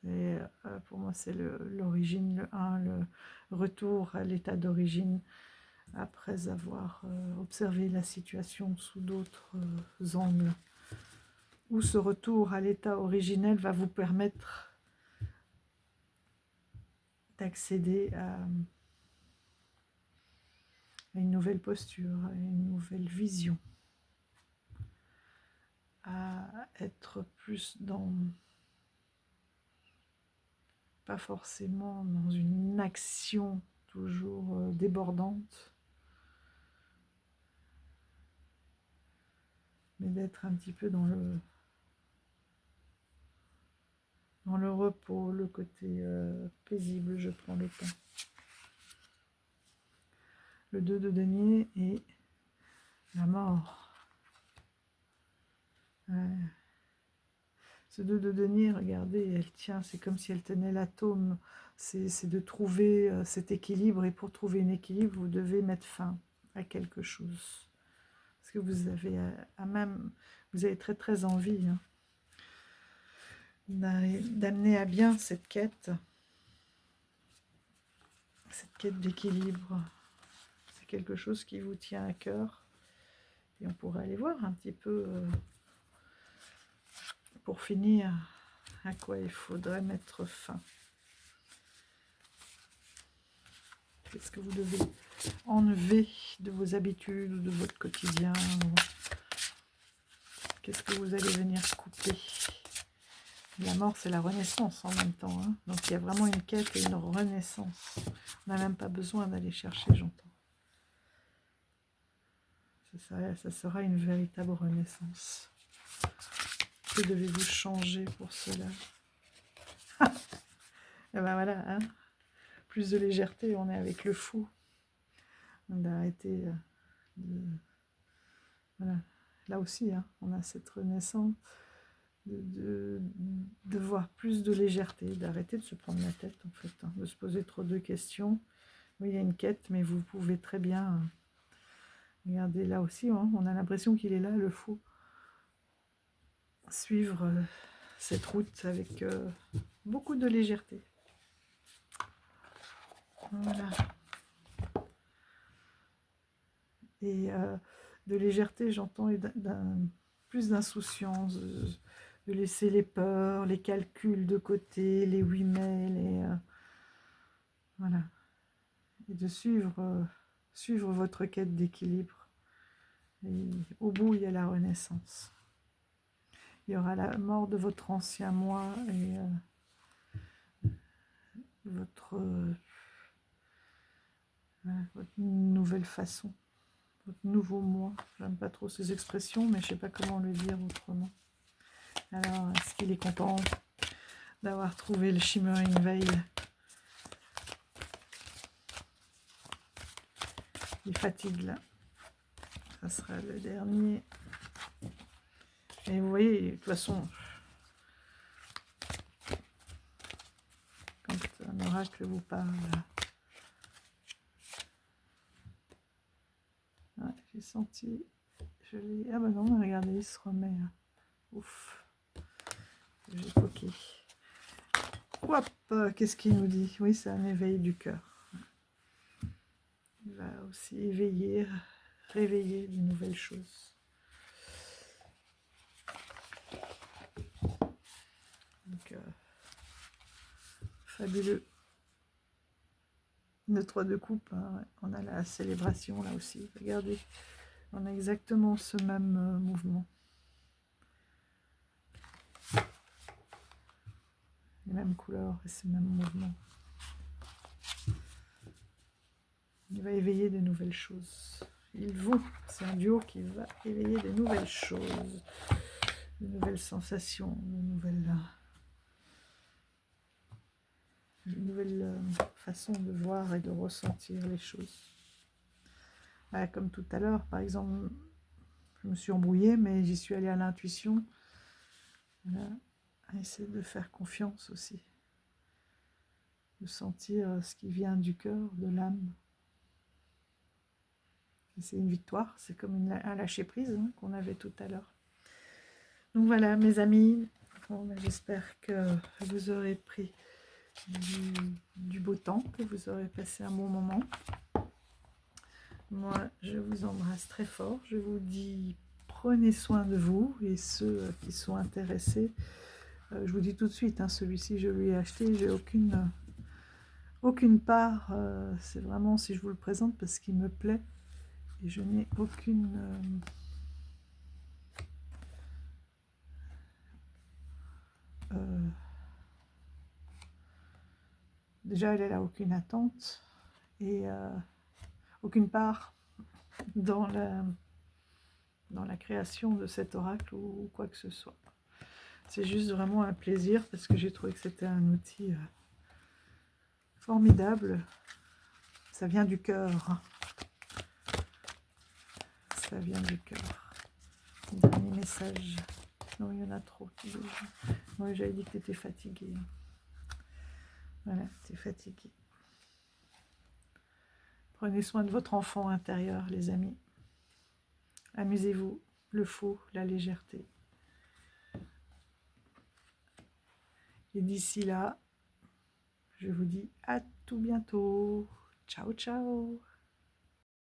Et pour moi, c'est l'origine, le 1, le retour à l'état d'origine, après avoir observé la situation sous d'autres angles. où ce retour à l'état originel va vous permettre d'accéder à une nouvelle posture, à une nouvelle vision, à être plus dans, pas forcément dans une action toujours débordante, mais d'être un petit peu dans le repos, le côté paisible. Je prends le temps. Le 2 de denier et la mort. Ouais. Ce 2 de denier, regardez, elle tient, c'est comme si elle tenait l'atome. C'est de trouver cet équilibre, et pour trouver un équilibre, vous devez mettre fin à quelque chose. Parce que vous avez vous avez très très envie hein, d'amener à bien cette quête d'équilibre. C'est quelque chose qui vous tient à cœur. Et on pourrait aller voir un petit peu, pour finir, à quoi il faudrait mettre fin. Qu'est-ce que vous devez enlever de vos habitudes ou de votre quotidien? Qu'est-ce que vous allez venir couper? La mort, c'est la renaissance en même temps. Hein. Donc il y a vraiment une quête et une renaissance. On n'a même pas besoin d'aller chercher, j'entends. Ça sera une véritable renaissance. Que devez-vous changer pour cela? Et ben voilà, hein. Plus de légèreté, on est avec le fou. On a arrêté voilà. Là aussi, hein, on a cette renaissance de voir plus de légèreté, d'arrêter de se prendre la tête, en fait, hein, de se poser trop de questions. Oui, il y a une quête, mais vous pouvez très bien... regardez, là aussi, hein, on a l'impression qu'il est là, le fou. Suivre cette route avec beaucoup de légèreté. Voilà. Et de légèreté, j'entends, et plus d'insouciance, de laisser les peurs, les calculs de côté, les oui mais, voilà. Et de suivre votre quête d'équilibre. Et au bout, il y a la renaissance. Il y aura la mort de votre ancien moi et votre nouvelle façon, votre nouveau moi. J'aime pas trop ces expressions, mais je sais pas comment le dire autrement. Alors, est-ce qu'il est content d'avoir trouvé le Shimmering Veil? Il fatigue là. Ça sera le dernier. Et vous voyez, de toute façon, quand un oracle vous parle, ouais, j'ai senti, ah bah non, regardez, il se remet. Ouf, j'ai coqué. Hop, qu'est-ce qu'il nous dit? Oui, c'est un éveil du cœur. Il va aussi éveiller, réveiller de nouvelles choses. Donc, fabuleux. Le 3 de coupe, hein, on a la célébration là aussi. Regardez, on a exactement ce même mouvement. Les mêmes couleurs et ces mêmes mouvements. Il va éveiller de nouvelles choses. Ils vont, c'est un duo qui va éveiller de nouvelles choses, de nouvelles sensations, de nouvelles façons de voir et de ressentir les choses. Voilà, comme tout à l'heure, par exemple, je me suis embrouillée, mais j'y suis allée à l'intuition. Voilà, à essayer de faire confiance aussi, de sentir ce qui vient du cœur, de l'âme. C'est une victoire, c'est comme un lâcher-prise hein, qu'on avait tout à l'heure. Donc voilà, mes amis, bon, j'espère que vous aurez pris du beau temps, que vous aurez passé un bon moment. Moi, je vous embrasse très fort. Je vous dis, prenez soin de vous, et ceux qui sont intéressés, je vous dis tout de suite, hein, celui-ci je lui ai acheté, j'ai aucune part, c'est vraiment si je vous le présente parce qu'il me plaît, et je n'ai aucune... déjà elle n'a aucune attente, et aucune part dans la création de cet oracle ou quoi que ce soit. C'est juste vraiment un plaisir parce que j'ai trouvé que c'était un outil formidable. Ça vient du cœur. Ça vient du cœur. Dernier message. Non, il y en a trop. Moi, j'avais dit que tu étais fatigué. Voilà, tu es fatigué. Prenez soin de votre enfant intérieur, les amis. Amusez-vous, le faux, la légèreté. Et d'ici là, je vous dis à tout bientôt. Ciao, ciao.